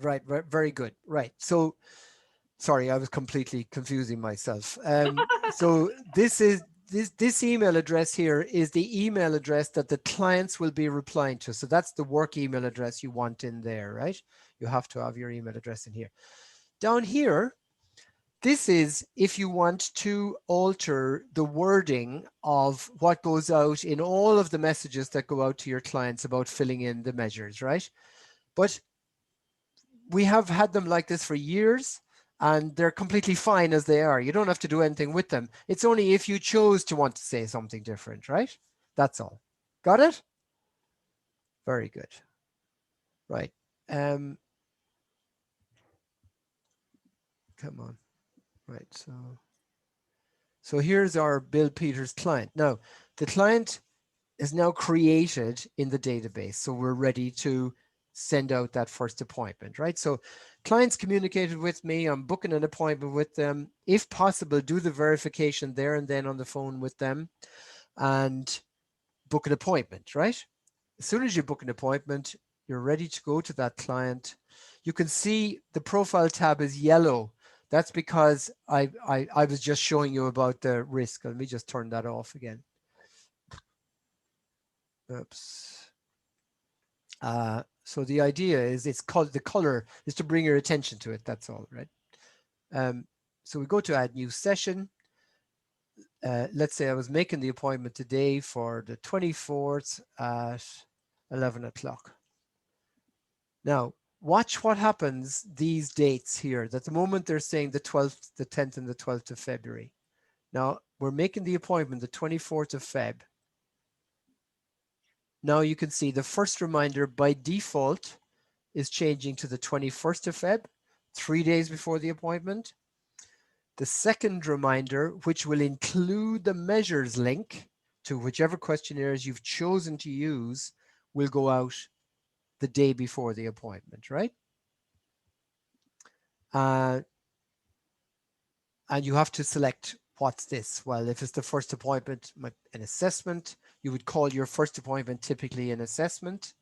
very good. Right. So sorry, I was completely confusing myself. So this email address here is the email address that the clients will be replying to. So that's the work email address you want in there, right? You have to have your email address in here. Down here, this is if you want to alter the wording of what goes out in all of the messages that go out to your clients about filling in the measures, right? But we have had them like this for years, and they're completely fine as they are. You don't have to do anything with them. It's only if you chose to want to say something different, right? That's all. Got it? Very good. Right. Come on. Right. So here's our Bill Peters client. Now, the client is now created in the database. So we're ready to send out that first appointment, right? So clients communicated with me, I'm booking an appointment with them. If possible, do the verification there and then on the phone with them and book an appointment, right? As soon as you book an appointment, you're ready to go to that client. You can see the profile tab is yellow. That's because I was just showing you about the risk. Let me just turn that off again. Oops. So the idea is it's called, the color is to bring your attention to it. That's all, right? So we go to add new session. Let's say I was making the appointment today for the 24th at 11 o'clock. Now, watch what happens these dates here. At the moment, they're saying the 12th, the 10th, and the 12th of February. Now, we're making the appointment the 24th of Feb. Now you can see the first reminder by default is changing to the 21st of Feb, 3 days before the appointment. The second reminder, which will include the measures link to whichever questionnaires you've chosen to use, will go out the day before the appointment, right? And you have to select what's this. Well, if it's the first appointment, an assessment, you would call your first appointment typically an assessment.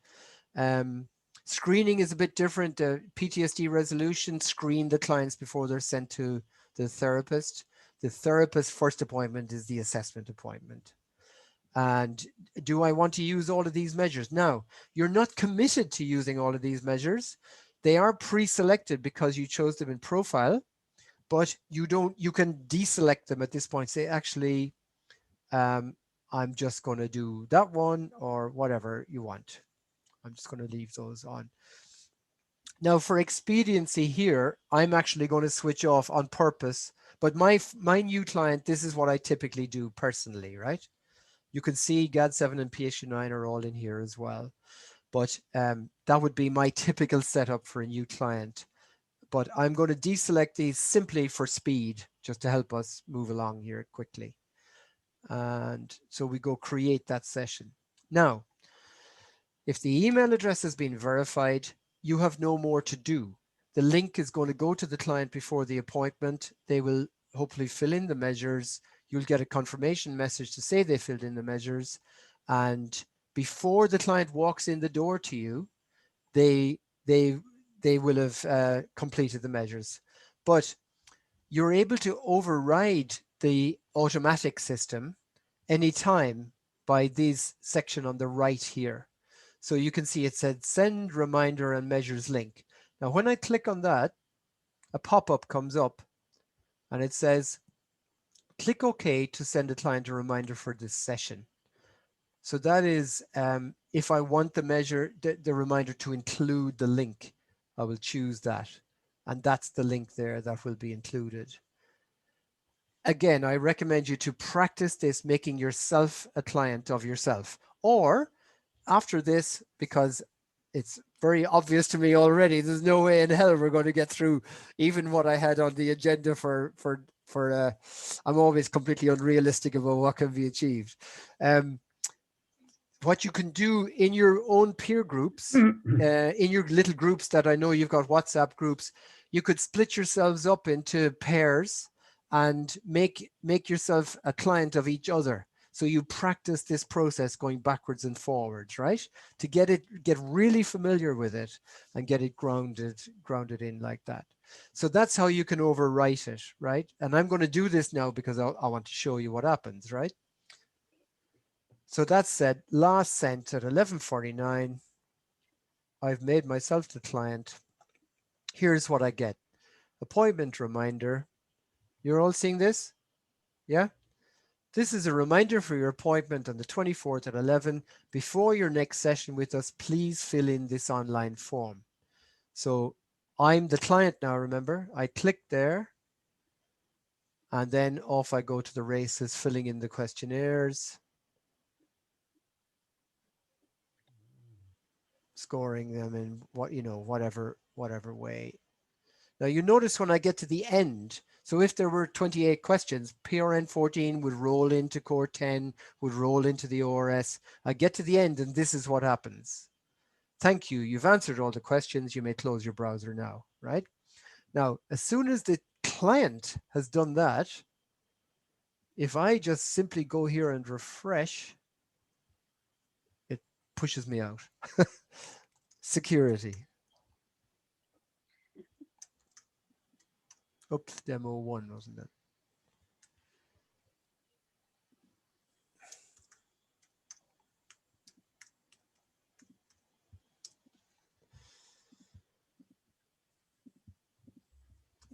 Screening is a bit different. PTSD resolution, screen the clients before they're sent to the therapist. The therapist's first appointment is the assessment appointment. And do I want to use all of these measures? Now, you're not committed to using all of these measures. They are pre-selected because you chose them in profile, but you can deselect them at this point. Say, actually, I'm just going to do that one or whatever you want. I'm just going to leave those on. Now for expediency here, I'm actually going to switch off on purpose, but my new client, this is what I typically do personally, right? You can see GAD7 and PHQ9 are all in here as well, but that would be my typical setup for a new client. But I'm going to deselect these simply for speed, just to help us move along here quickly. And so we go create that session. Now, if the email address has been verified, you have no more to do. The link is going to go to the client before the appointment. They will hopefully fill in the measures. You'll get a confirmation message to say they filled in the measures. And before the client walks in the door to you, they will have completed the measures. But you're able to override the automatic system anytime by this section on the right here. So you can see it said send reminder and measures link. Now, when I click on that, a pop-up comes up and it says, click OK to send a client a reminder for this session. So that is, if I want the reminder to include the link, I will choose that. And that's the link there that will be included. Again, I recommend you to practice this, making yourself a client of yourself. Or after this, because it's very obvious to me already, there's no way in hell we're going to get through even what I had on the agenda for I'm always completely unrealistic about what can be achieved. What you can do in your own peer groups, in your little groups that I know you've got WhatsApp groups, you could split yourselves up into pairs and make yourself a client of each other. So you practice this process going backwards and forwards, right? To get really familiar with it and get it grounded in like that. So that's how you can overwrite it, right? And I'm going to do this now because I want to show you what happens, right? So that said, last sent at 11:49. I've made myself the client. Here's what I get. Appointment reminder. You're all seeing this? Yeah? This is a reminder for your appointment on the 24th at 11. Before your next session with us, please fill in this online form. So I'm the client now, remember? I click there. And then off I go to the races, filling in the questionnaires. Scoring them in whatever way. Now you notice when I get to the end, so if there were 28 questions, PRN 14 would roll into core 10, would roll into the ORS. I get to the end and this is what happens. Thank you, you've answered all the questions. You may close your browser now, right? Now, as soon as the client has done that, if I just simply go here and refresh, it pushes me out. Security. Oops, demo 1, wasn't it?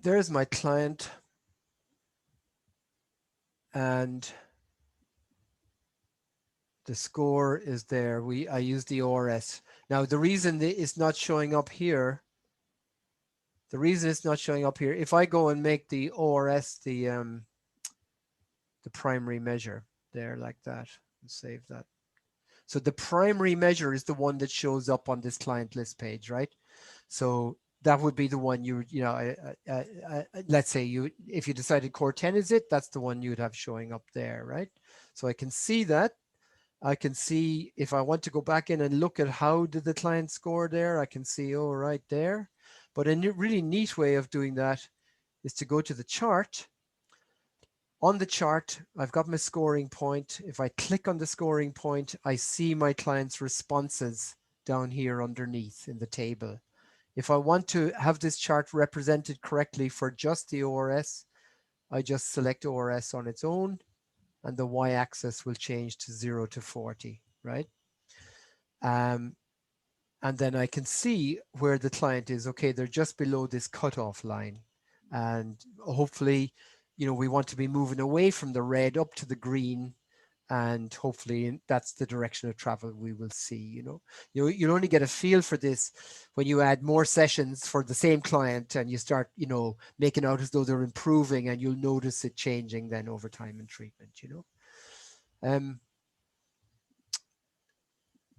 There's my client. And the score is there. I use the ORS. Now, the reason it's not showing up here, if I go and make the ORS the primary measure there like that and save that. So the primary measure is the one that shows up on this client list page, right? So that would be the one let's say if you decided core 10 is it, that's the one you'd have showing up there, right? So I can see that. I can see if I want to go back in and look at how did the client score there, I can see, oh, right there. But a really neat way of doing that is to go to the chart. On the chart, I've got my scoring point. If I click on the scoring point, I see my client's responses down here underneath in the table. If I want to have this chart represented correctly for just the ORS, I just select ORS on its own, and the y-axis will change to 0 to 40, right? And then I can see where the client is. Okay, they're just below this cutoff line. And hopefully, we want to be moving away from the red up to the green. And hopefully that's the direction of travel we will see. You'll only get a feel for this when you add more sessions for the same client and you start, making out as though they're improving, and you'll notice it changing then over time in treatment,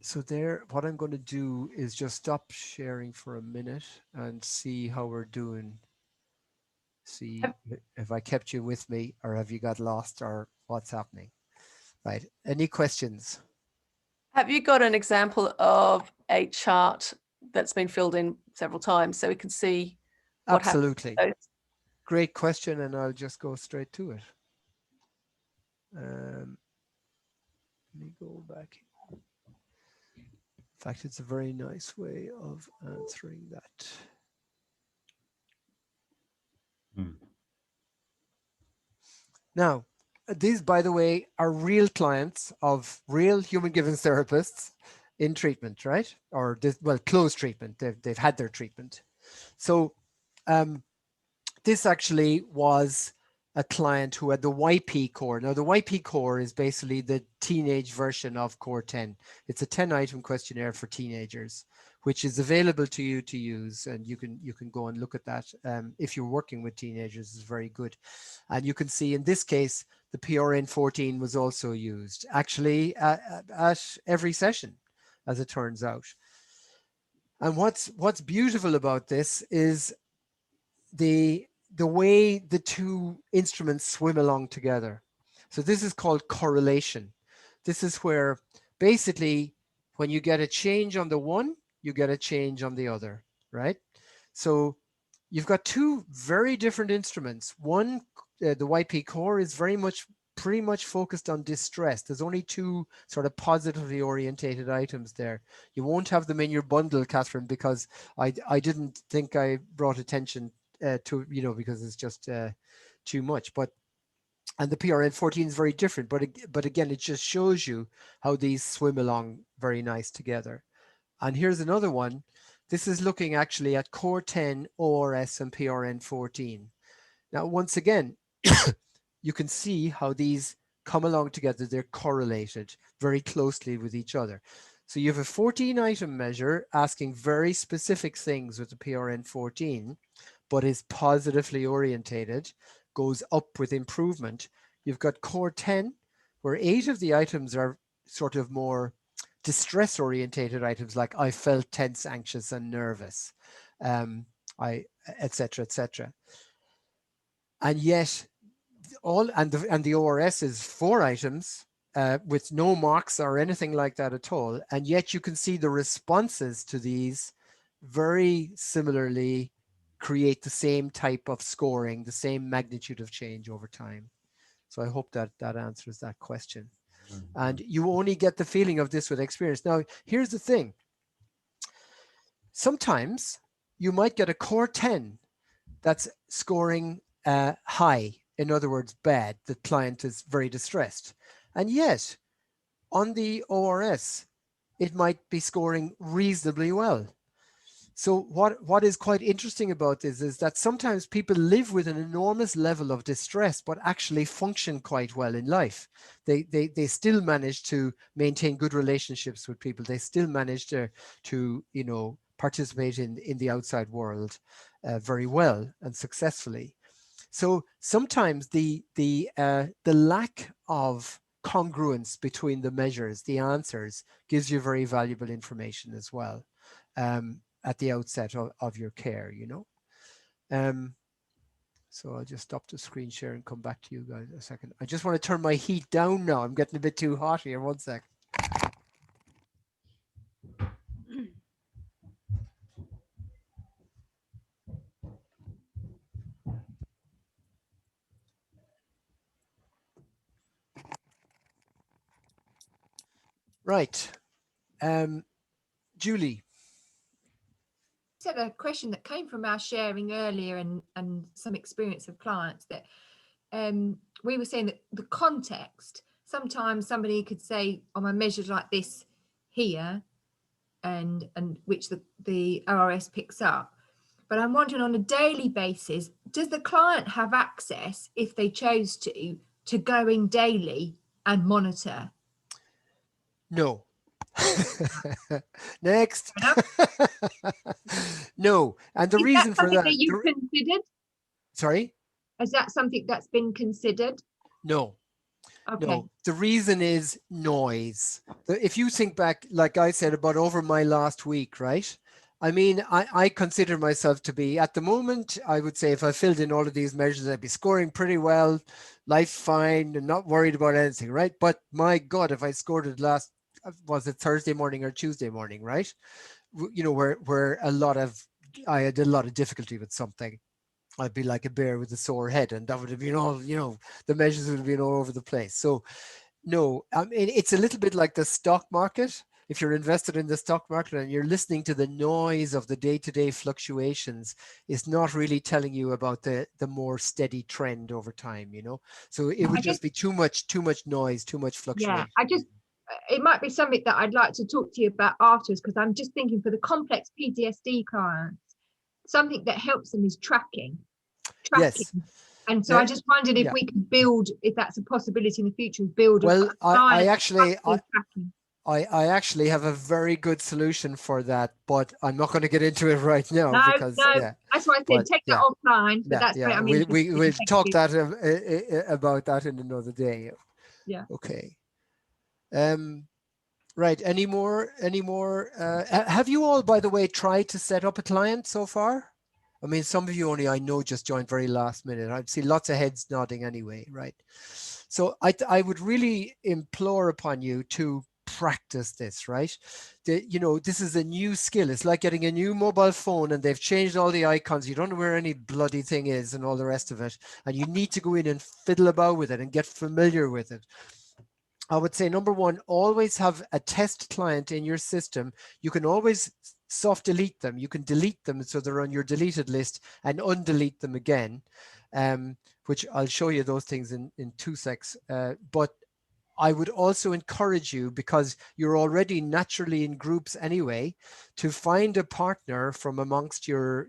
So there, what I'm going to do is just stop sharing for a minute and see how we're doing. See if I kept you with me, or have you got lost, or what's happening. Right. Any questions? Have you got an example of a chart that's been filled in several times so we can see what happens Absolutely. to those? Great question, and I'll just go straight to it. Let me go back. In fact, it's a very nice way of answering that. Now, these, by the way, are real clients of real human given therapists in treatment, right? Or this, well, closed treatment. They've had their treatment. So this actually was a client who had the YP core. Now, the YP core is basically the teenage version of Core 10. It's a 10-item questionnaire for teenagers, which is available to you to use, and you can go and look at that. If you're working with teenagers, it's very good. And you can see in this case, the PRN 14 was also used, actually at every session, as it turns out. And what's beautiful about this is the way the two instruments swim along together. So this is called correlation. This is where basically when you get a change on the one, you get a change on the other, right? So you've got two very different instruments. One, the YP core is pretty much focused on distress. There's only two sort of positively orientated items there. You won't have them in your bundle, Catherine, because I didn't think I brought attention to, because it's just too much. And the PRN 14 is very different, but again, it just shows you how these swim along very nice together. And here's another one. This is looking actually at Core 10, ORS, and PRN 14. Now, once again, you can see how these come along together. They're correlated very closely with each other. So you have a 14-item measure asking very specific things with the PRN 14, but is positively orientated, goes up with improvement. You've got Core 10, where 8 of the items are sort of more distress orientated items, like I felt tense, anxious, and nervous, etc., etc. And yet the ORS is 4 items with no marks or anything like that at all. And yet you can see the responses to these very similarly create the same type of scoring, the same magnitude of change over time. So I hope that answers that question. And you only get the feeling of this with experience. Now, here's the thing. Sometimes you might get a Core 10 that's scoring high. In other words, bad. The client is very distressed. And yet, on the ORS, it might be scoring reasonably well. So what is quite interesting about this is that sometimes people live with an enormous level of distress, but actually function quite well in life. They still manage to maintain good relationships with people. They still manage to participate in the outside world very well and successfully. So sometimes the lack of congruence between the measures, the answers, gives you very valuable information as well. At the outset of your care, So I'll just stop the screen share and come back to you guys in a second. I just want to turn my heat down now. I'm getting a bit too hot here. 1 sec. Right. Julie. Said a question that came from our sharing earlier and some experience of clients that we were saying that the context, sometimes somebody could say, oh, I measured like this here, and which the ORS picks up. But I'm wondering, on a daily basis, does the client have access, if they chose to go in daily and monitor? No. Next. No. And the reason for that. Is that something that you've considered? Sorry? Is that something that's been considered? No. Okay. No. The reason is noise. If you think back, like I said, about over my last week, right? I mean, I consider myself to be, at the moment, I would say if I filled in all of these measures, I'd be scoring pretty well, life's fine, and not worried about anything, right? But my God, if I scored it was it Thursday morning or Tuesday morning, right? Where a lot of I had a lot of difficulty with something, I'd be like a bear with a sore head, and that would have been all, you know, the measures would have been all over the place. So no, I mean, it's a little bit like the stock market. If you're invested in the stock market and you're listening to the noise of the day-to-day fluctuations, it's not really telling you about the more steady trend over time, you know. So it would just be too much noise, too much fluctuation. Yeah, it might be something that I'd like to talk to you about afterwards, because I'm just thinking for the complex PTSD clients, something that helps them is tracking. Yes. And so I just wondered if we could build, if that's a possibility in the future, build well, I actually have a very good solution for that, but I'm not going to get into it right now because that's why I said take that offline. But that's great. I mean, we'll talk that about that in another day. Yeah. Okay. Right. Any more? Have you all, by the way, tried to set up a client so far? I mean, some of you only I know just joined very last minute. I've seen lots of heads nodding anyway, right? So I would really implore upon you to practice this, right? You know, this is a new skill. It's like getting a new mobile phone and they've changed all the icons. You don't know where any bloody thing is and all the rest of it. And you need to go in and fiddle about with it and get familiar with it. I would say, number one, always have a test client in your system. You can always soft delete them. You can delete them so they're on your deleted list and undelete them again, which I'll show you those things in 2 secs. But I would also encourage you, because you're already naturally in groups anyway, to find a partner from amongst your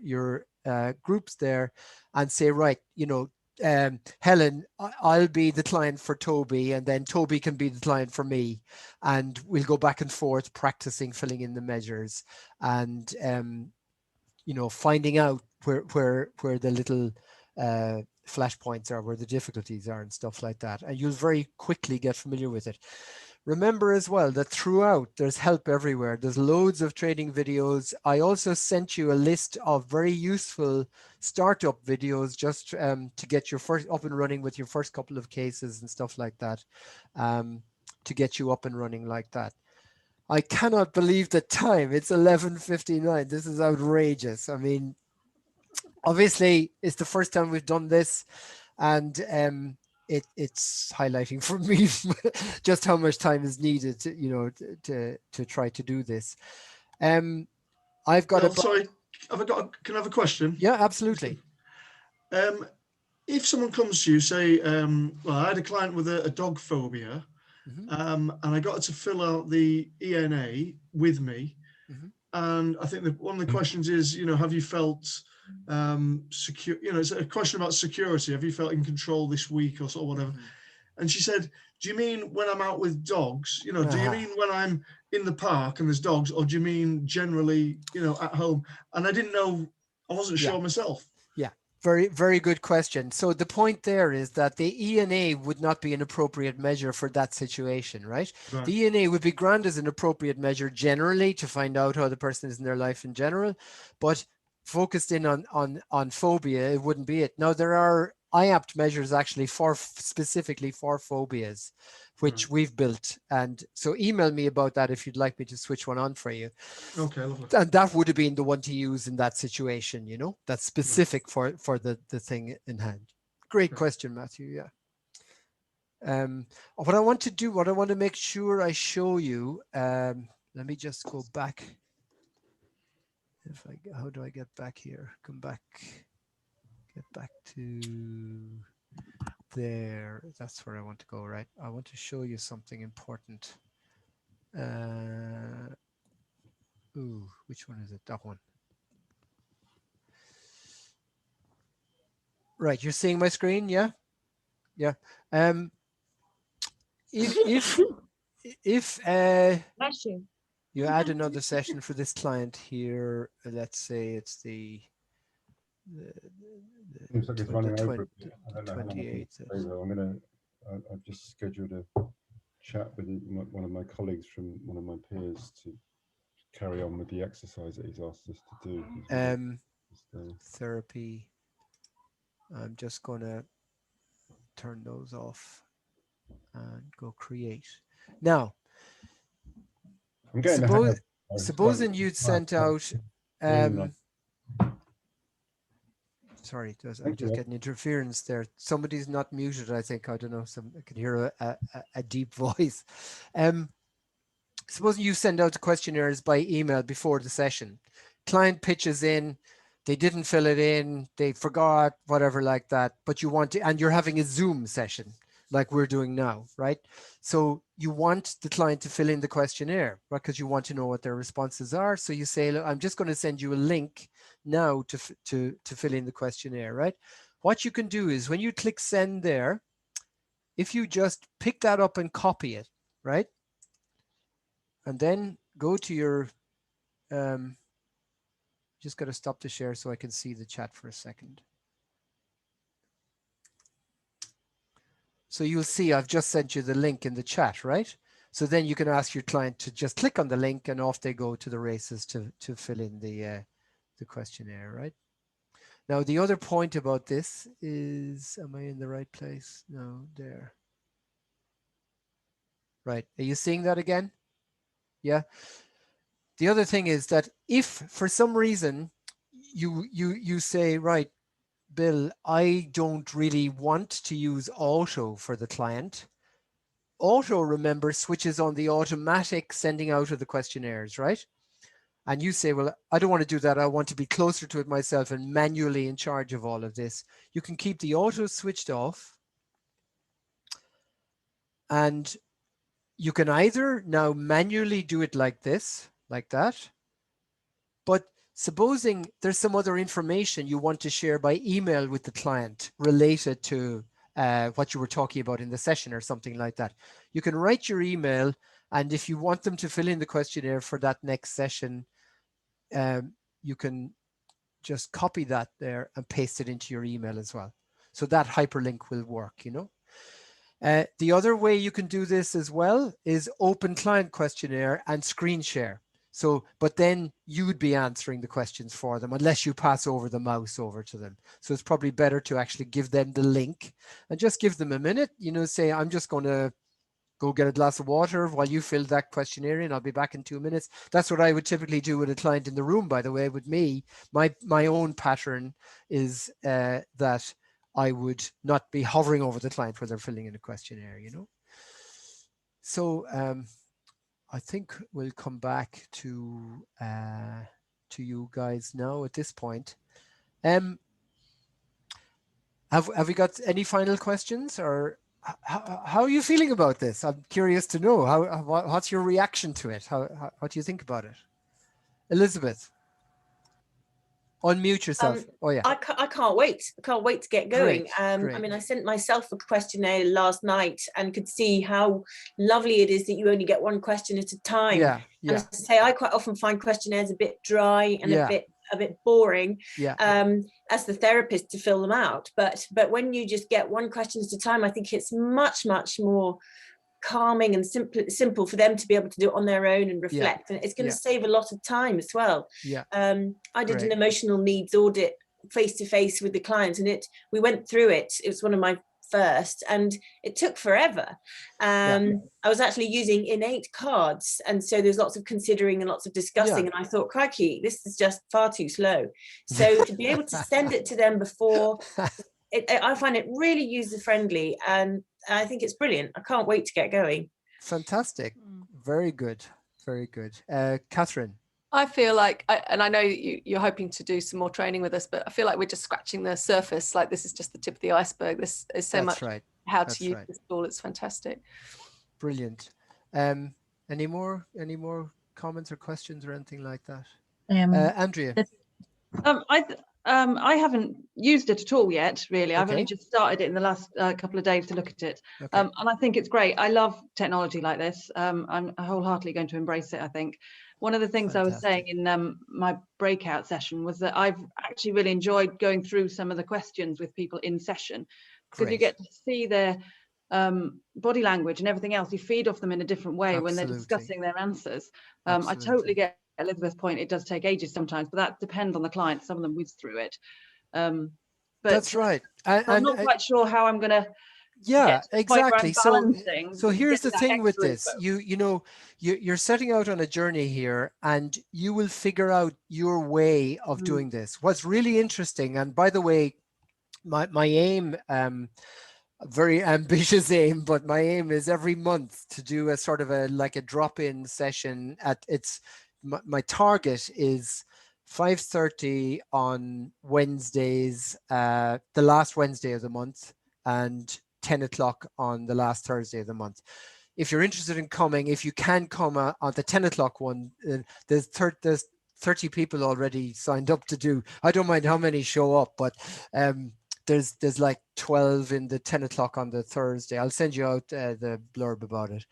groups there and say, right, you know, Helen, I'll be the client for Toby, and then Toby can be the client for me, and we'll go back and forth practicing filling in the measures and you know, finding out where the little flashpoints are, where the difficulties are and stuff like that, and you'll very quickly get familiar with it. Remember as well that throughout there's help everywhere. There's loads of training videos. I also sent you a list of very useful startup videos just to get your first up and running with your first couple of cases and stuff like that, to get you up and running like that. I cannot believe the time. It's 11:59. This is outrageous. I mean, obviously it's the first time we've done this, and it's highlighting for me just how much time is needed to, you know, to try to do this. I've got sorry, can I have a question? Yeah, absolutely. If someone comes to you, say, well, I had a client with a dog phobia, and I got her to fill out the ENA with me, and I think that one of the questions is, you know, have you felt secure? You know, it's a question about security. Have you felt in control this week or sort of whatever? And she said, do you mean when I'm out with dogs? You know, do you mean when I'm in the park and there's dogs, or do you mean generally, you know, at home? And I didn't know, I wasn't sure myself. Yeah, very, very good question. So the point there is that the ENA would not be an appropriate measure for that situation, right? The ENA would be grand as an appropriate measure generally to find out how the person is in their life in general, but focused in on phobia, it wouldn't be it. Now, there are IAPT measures actually specifically for phobias, which we've built. And so email me about that if you'd like me to switch one on for you. Okay, lovely. And that would have been the one to use in that situation, you know, that's specific for the thing in hand. Great question, Matthew. Yeah. What I want to make sure I show you, let me just go back. How do I get back here? Come back, get back to there. That's where I want to go, right? I want to show you something important. Ooh, which one is it? That one. Right, you're seeing my screen, yeah? Yeah. If you add another session for this client here, let's say it's the Seems like it's running over a bit. I don't know how long 28th. I've just scheduled a chat with one of my colleagues from one of my peers to carry on with the exercise that he's asked us to do. Therapy. I'm just going to turn those off and go create. Now, supposing you'd sent out Sorry, I'm just getting interference there. Somebody's not muted, I think. I don't know. I can hear a deep voice. Supposing you send out the questionnaires by email before the session. Client pitches in, they didn't fill it in, they forgot, whatever like that, but you want to, and you're having a Zoom session like we're doing now, right? So you want the client to fill in the questionnaire, right? Because you want to know what their responses are. So you say, look, I'm just going to send you a link now to fill in the questionnaire, right? What you can do is when you click send there, if you just pick that up and copy it, right? And then go to your, just got to stop the share so I can see the chat for a second. So you'll see I've just sent you the link in the chat, right? So then you can ask your client to just click on the link and off they go to the races to fill in the questionnaire, right? Now, the other point about this is, am I in the right place? No, there. Right, are you seeing that again? Yeah. The other thing is that if for some reason you say, right, Bill, I don't really want to use auto for the client. Auto, remember, switches on the automatic sending out of the questionnaires, right? And you say, well, I don't want to do that. I want to be closer to it myself and manually in charge of all of this. You can keep the auto switched off. And you can either now manually do it like this, like that. But supposing there's some other information you want to share by email with the client related to what you were talking about in the session or something like that. You can write your email, and if you want them to fill in the questionnaire for that next session, you can just copy that there and paste it into your email as well. So that hyperlink will work, you know. The other way you can do this as well is open client questionnaire and screen share. So, but then you would be answering the questions for them unless you pass over the mouse over to them. So it's probably better to actually give them the link and just give them a minute, you know, say, I'm just going to go get a glass of water while you fill that questionnaire in. I'll be back in 2 minutes. That's what I would typically do with a client in the room, by the way. With me, my own pattern is that I would not be hovering over the client when they're filling in a questionnaire, you know. So I think we'll come back to you guys now at this point. Have we got any final questions, or how are you feeling about this? I'm curious to know what's your reaction to it. What do you think about it, Elizabeth? Unmute yourself. Oh yeah. I can't wait. I can't wait to get going. Great, I great. mean, I sent myself a questionnaire last night and could see how lovely it is that you only get one question at a time. Yeah, yeah. And I say I quite often find questionnaires a bit dry and Yeah. a bit boring. Yeah. As the therapist to fill them out. But when you just get one question at a time, I think it's much more calming and simple for them to be able to do it on their own and reflect, and it's going to save a lot of time as well. I did an emotional needs audit face to face with the client, and we went through it. It was one of my first, and it took forever. I was actually using innate cards, and so there's lots of considering and lots of discussing, and I thought, crikey, this is just far too slow. So to be able to send it to them before, I find it really user friendly, and I think it's brilliant. I can't wait to get going. Fantastic. Very good. Very good. Catherine. I feel like, and I know you're hoping to do some more training with us, but I feel like we're just scratching the surface. Like this is just the tip of the iceberg. This is so much how to use this tool. It's fantastic. Brilliant. Any more comments or questions or anything like that? Andrea. I haven't used it at all yet, really. I've only just started it in the last couple of days to look at it. And I think it's great. I love technology like this. I'm wholeheartedly going to embrace it, I think. One of the things I was saying in my breakout session was that I've actually really enjoyed going through some of the questions with people in session, because you get to see their body language and everything else. You feed off them in a different way when they're discussing their answers. I totally get Elizabeth's point. It does take ages sometimes, but that depends on the client. Some of them whiz through it. But that's right. I'm not quite sure how I'm going to Yeah, exactly. So here's the that thing with extra this. info. You're setting out on a journey here, and you will figure out your way of doing this. What's really interesting, and by the way, my aim, very ambitious aim, but my aim is every month to do a sort of a like a drop-in session at my target is 5:30 on Wednesdays, the last Wednesday of the month, and 10 o'clock on the last Thursday of the month. If you're interested in coming, if you can come on the 10 o'clock one, there's 30 people already signed up to do. I don't mind how many show up, but there's like 12 in the 10 o'clock on the Thursday. I'll send you out the blurb about it.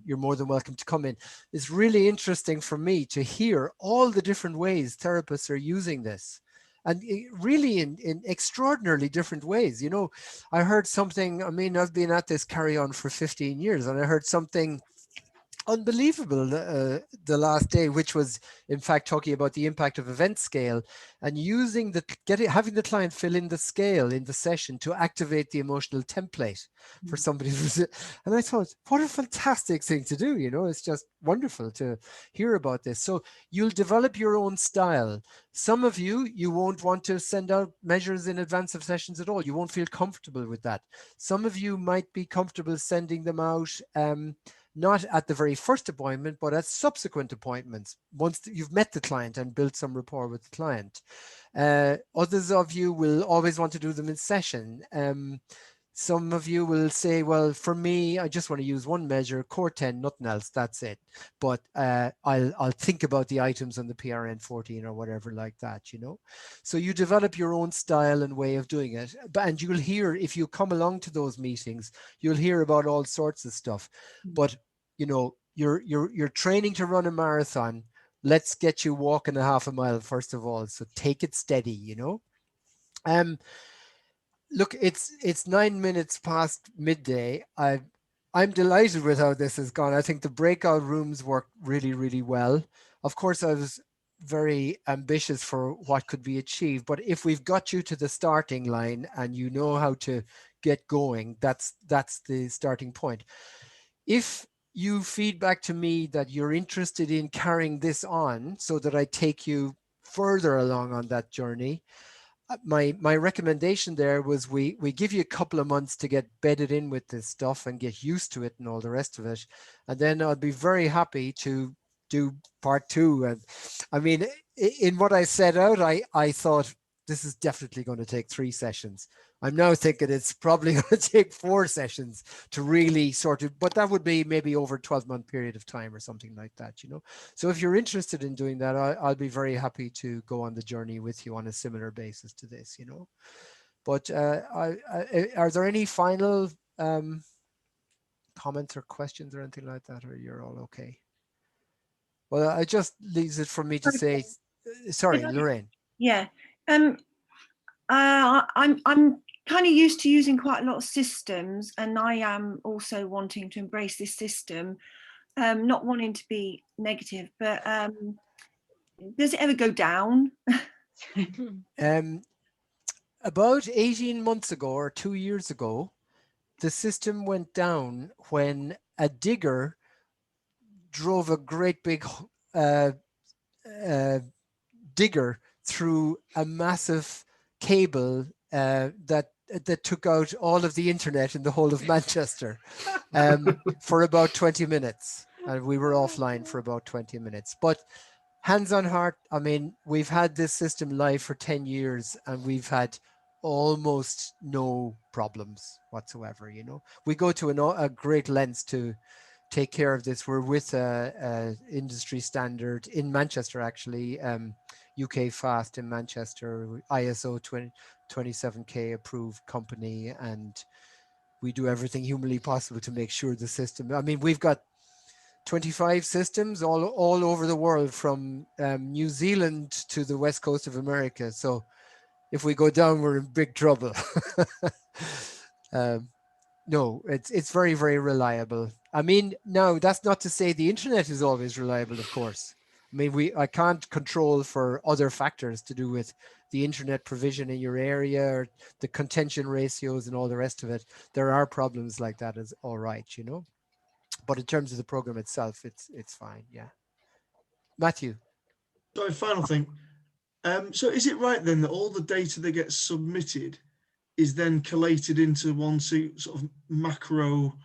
You're more than welcome to come in. It's really interesting for me to hear all the different ways therapists are using this, and really in extraordinarily different ways. You know, I heard something, I mean, I've been at this carry on for 15 years, and I heard something unbelievable the last day, which was in fact talking about the impact of event scale and using having the client fill in the scale in the session to activate the emotional template for somebody. And I thought, what a fantastic thing to do. You know, it's just wonderful to hear about this. So you'll develop your own style. Some of you won't want to send out measures in advance of sessions at all. You won't feel comfortable with that. Some of you might be comfortable sending them out not at the very first appointment, but at subsequent appointments, once you've met the client and built some rapport with the client. Others of you will always want to do them in session. Some of you will say, well, for me, I just want to use one measure, core 10, nothing else, that's it. But I'll think about the items on the PRN 14 or whatever like that, you know. So you develop your own style and way of doing it. And you'll hear, if you come along to those meetings, you'll hear about all sorts of stuff. But, you know, you're training to run a marathon. Let's get you walking a half a mile, first of all. So take it steady, you know. Look, it's 9 minutes past midday. I'm delighted with how this has gone. I think the breakout rooms work really, really well. Of course, I was very ambitious for what could be achieved, but if we've got you to the starting line and you know how to get going, that's the starting point. If you feedback to me that you're interested in carrying this on so that I take you further along on that journey, my recommendation there was we give you a couple of months to get bedded in with this stuff and get used to it and all the rest of it, and then I'd be very happy to do part 2. And I mean, in what I set out, I thought this is definitely going to take 3 sessions. I'm now thinking it's probably going to take 4 sessions to really sort of, but that would be maybe over a 12-month period of time or something like that, you know. So if you're interested in doing that, I'll be very happy to go on the journey with you on a similar basis to this, you know. But are there any final comments or questions or anything like that, or you're all okay? Well, it just leaves it for me to say, sorry, Lorraine. Yeah. I'm kind of used to using quite a lot of systems, and I am also wanting to embrace this system, not wanting to be negative, but does it ever go down? About 18 months ago or 2 years ago, the system went down when a digger drove a great big digger through a massive cable that took out all of the internet in the whole of Manchester for about 20 minutes. And we were offline for about 20 minutes. But hands on heart, I mean, we've had this system live for 10 years and we've had almost no problems whatsoever, you know. We go to a great lengths to take care of this. We're with a industry standard in Manchester, actually, UK Fast in Manchester, ISO 27K approved company, and we do everything humanly possible to make sure the system, I mean, we've got 25 systems all over the world, from New Zealand to the west coast of America. So if we go down, we're in big trouble. No, it's very, very reliable. I mean, now that's not to say the internet is always reliable, of course. I mean, I can't control for other factors to do with the internet provision in your area or the contention ratios and all the rest of it. There are problems like that, as all right, you know. But in terms of the program itself, it's fine. Yeah. Matthew. Sorry, final thing. So is it right then that all the data that gets submitted is then collated into one sort of macro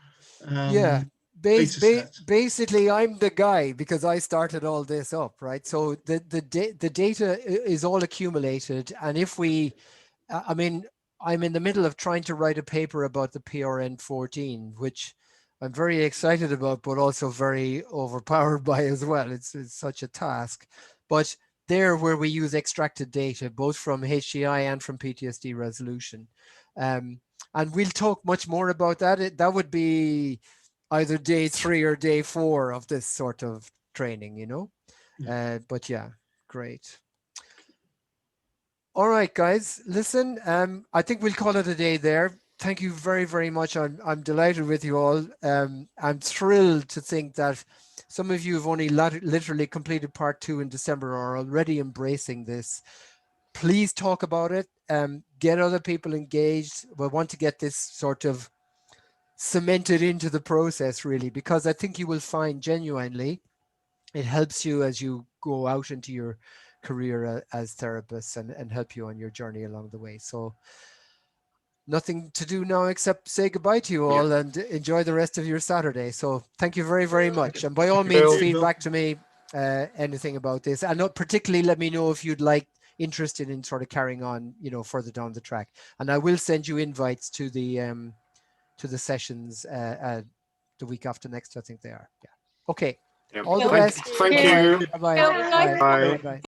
yeah. data set? Basically, I'm the guy because I started all this up, right? So the data is all accumulated, and if we, I mean, I'm in the middle of trying to write a paper about the PRN14, which I'm very excited about, but also very overpowered by as well. It's such a task, but there where we use extracted data, both from HCI and from PTSD resolution. And we'll talk much more about that. That would be either day 3 or day 4 of this sort of training, you know. But yeah, great. All right, guys, listen, I think we'll call it a day there. Thank you very, very much. I'm delighted with you all. I'm thrilled to think that some of you have only literally completed part 2 in December, are already embracing this. Please talk about it. Get other people engaged. We want to get this sort of cemented into the process, really, because I think you will find genuinely it helps you as you go out into your career as therapists and help you on your journey along the way. So nothing to do now except say goodbye to you all and enjoy the rest of your Saturday. So thank you very, very much. And by all means, feedback to me anything about this. And not particularly let me know if you'd like interested in sort of carrying on, you know, further down the track. And I will send you invites to the sessions the week after next, I think they are. Yeah. Okay. All the best. Thank you. Bye-bye. Bye. Bye.